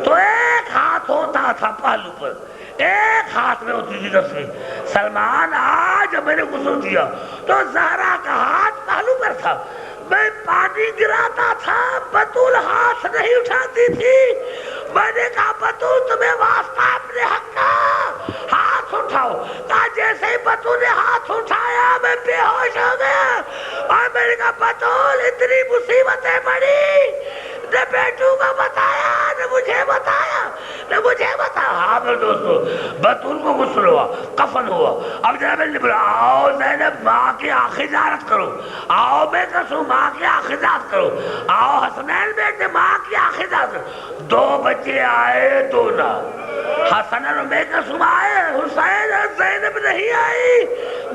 تو ایک ہاتھ ہوتا تھا پہلو پر، ایک ہاتھ میں ہوتی تھی تصویر۔ سلمان آج جب میں نے غسل دیا تو زہرا کا ہاتھ پہلو پر تھا، میں پانی گراتا تھا، بطول ہاتھ نہیں اٹھاتی تھی، میں نے کہا بطول تمہیں واسطہ اپنے حق کا ہاتھ اٹھاؤ، کہا جیسے ہی بطول نے ہاتھ اٹھایا میں بے ہوش ہو گیا اور میں نے کہا بطول اتنی مصیبتیں پڑی، نہ بیٹوں کو بتایا نہ مجھے بتایا۔ ہاں میرے دوستو بطول کو غسل ہوا، کفن ہوا، اب جناب نے بولا آؤ زینب ماں کی آخری زیارت کرو، آؤ بے قصو ماں کی آخری زیارت کرو، آؤ حسنین بیٹے ماں کی آخری زیارت کرو۔ 2 بچے آئے 2 نہ، حسن اور بے قصو آئے، حسین اور زینب نہیں آئی۔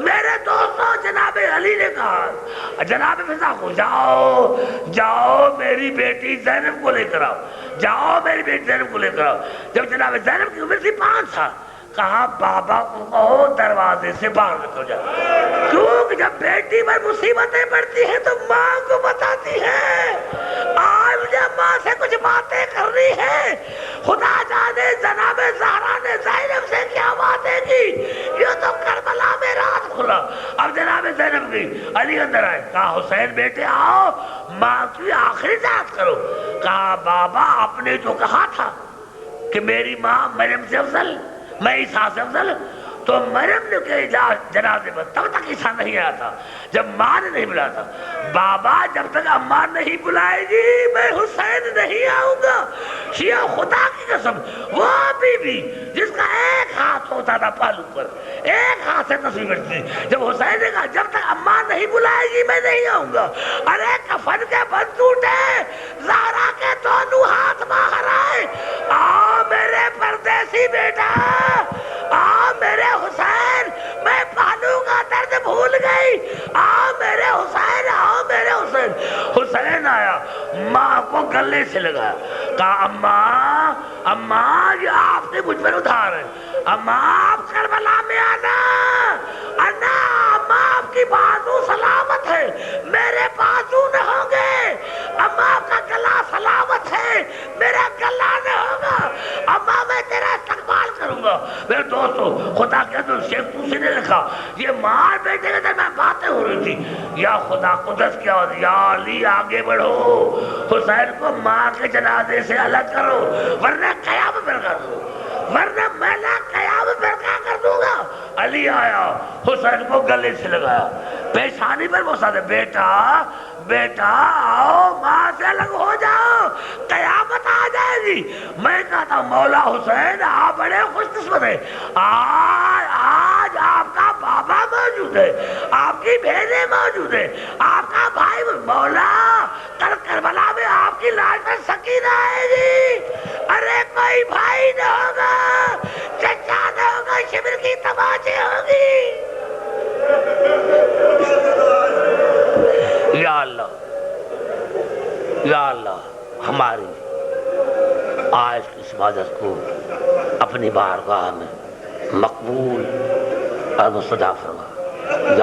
میرے دوستو جناب علی نے کہا جناب فضا کو جاؤ میری بیٹی زینب کو لے کر آؤ، جاؤ میری بیٹی زینب کو لے کر آؤ۔ جب جناب زینب کی عمر تھی 5 سال، کہا بابا کو دروازے سے باہر نکل جائے، کیونکہ جب بیٹی پر مصیبتیں پڑتی ہیں تو ماں کو بتاتی ہے، آج مجھے ماں سے کچھ باتیں کرنی ہے۔ خدا جانے جناب زہرا نے زینب سے کیا باتیں کی، یہ تو کربلا میں رات کھلا. اب جناب زینب گئی, علی اندر آئے, کہا حسین بیٹے آؤ ماں کی آخری ذات کرو. کہا بابا آپ نے تو کہا تھا کہ میری ماں مریم سے افضل, میں عیسیٰ سے افضل. تو مریم نے کہ جنازے پر تب تک عیسیٰ نہیں آیا تھا جب ماں نے نہیں بلایا تھا. بابا جب تک اماں نہیں بلائے گی میں حسین نہیں آؤں گا. شیعہ خدا کی قسم وہ بی بی جس کا ایک ہاتھ ہوتا تھا پالو پر, ایک ہاتھ سے تصویر کرتی, جب حسین نے کہا جب تک اماں نہیں بلائے گی میں نہیں آؤں گا, ارے کفن کے بند ٹوٹے, زہرا کے دونوں ہاتھ باہر آئے, آ میرے پردیسی بیٹا, آ میرے حسین, میں پالوں گا درد بھول گئی, آ میرے حسین, آ میرے حسین. حسین آیا, ماں کو گلے سے لگایا, کہا اماں اماں یہ آپ کی مجھ پر ادھار ہے, اماں آپ کربلا میں آنا, انا اماں آپ کی بازو سلامت ہے, میرے بازو نہ ہوں گے, اماں آپ کا گلا سلامت ہے, میرا گلا نہ ہوگا, اماں میں تیرا استقبال کروں گا. میرے دوستو خدا کے تو شیخ توسی نے لکھا, یہ ماں بیٹے کے درمیان باتیں ہو رہی تھی, یا خدا قدس کیا ہوتی, یا علی آگے بڑھو, حسین کو ماں کے جنازے سے الگ کرو ورنہ قیام فرقہ دو, ورنہ میں نہ قیام فرقہ کر دوں گا. علی آیا, حسین کو گلے سے لگایا, پیشانی پر بوسا دے, بیٹا بیٹا آؤ ماں سے الگ ہو جاؤ, قیامت آ جائے گی. میں کہتا ہوں مولا حسین آپ بڑے خوش قسمت ہیں, آج آپ کا بابا موجود ہے, آپ کی بہنیں موجود ہیں, آپ کا بھائی مولا, کل کربلا میں آپ کی لاش پر سکینہ آئے گی, ارے کوئی بھائی نہ ہوگا, چچا نہ ہوگا, شبر کی تماچے ہوگی. یا اللہ یا اللہ ہماری آج کی اس عبادت کو اپنی بارگاہ میں مقبول اور مستجاب فرما.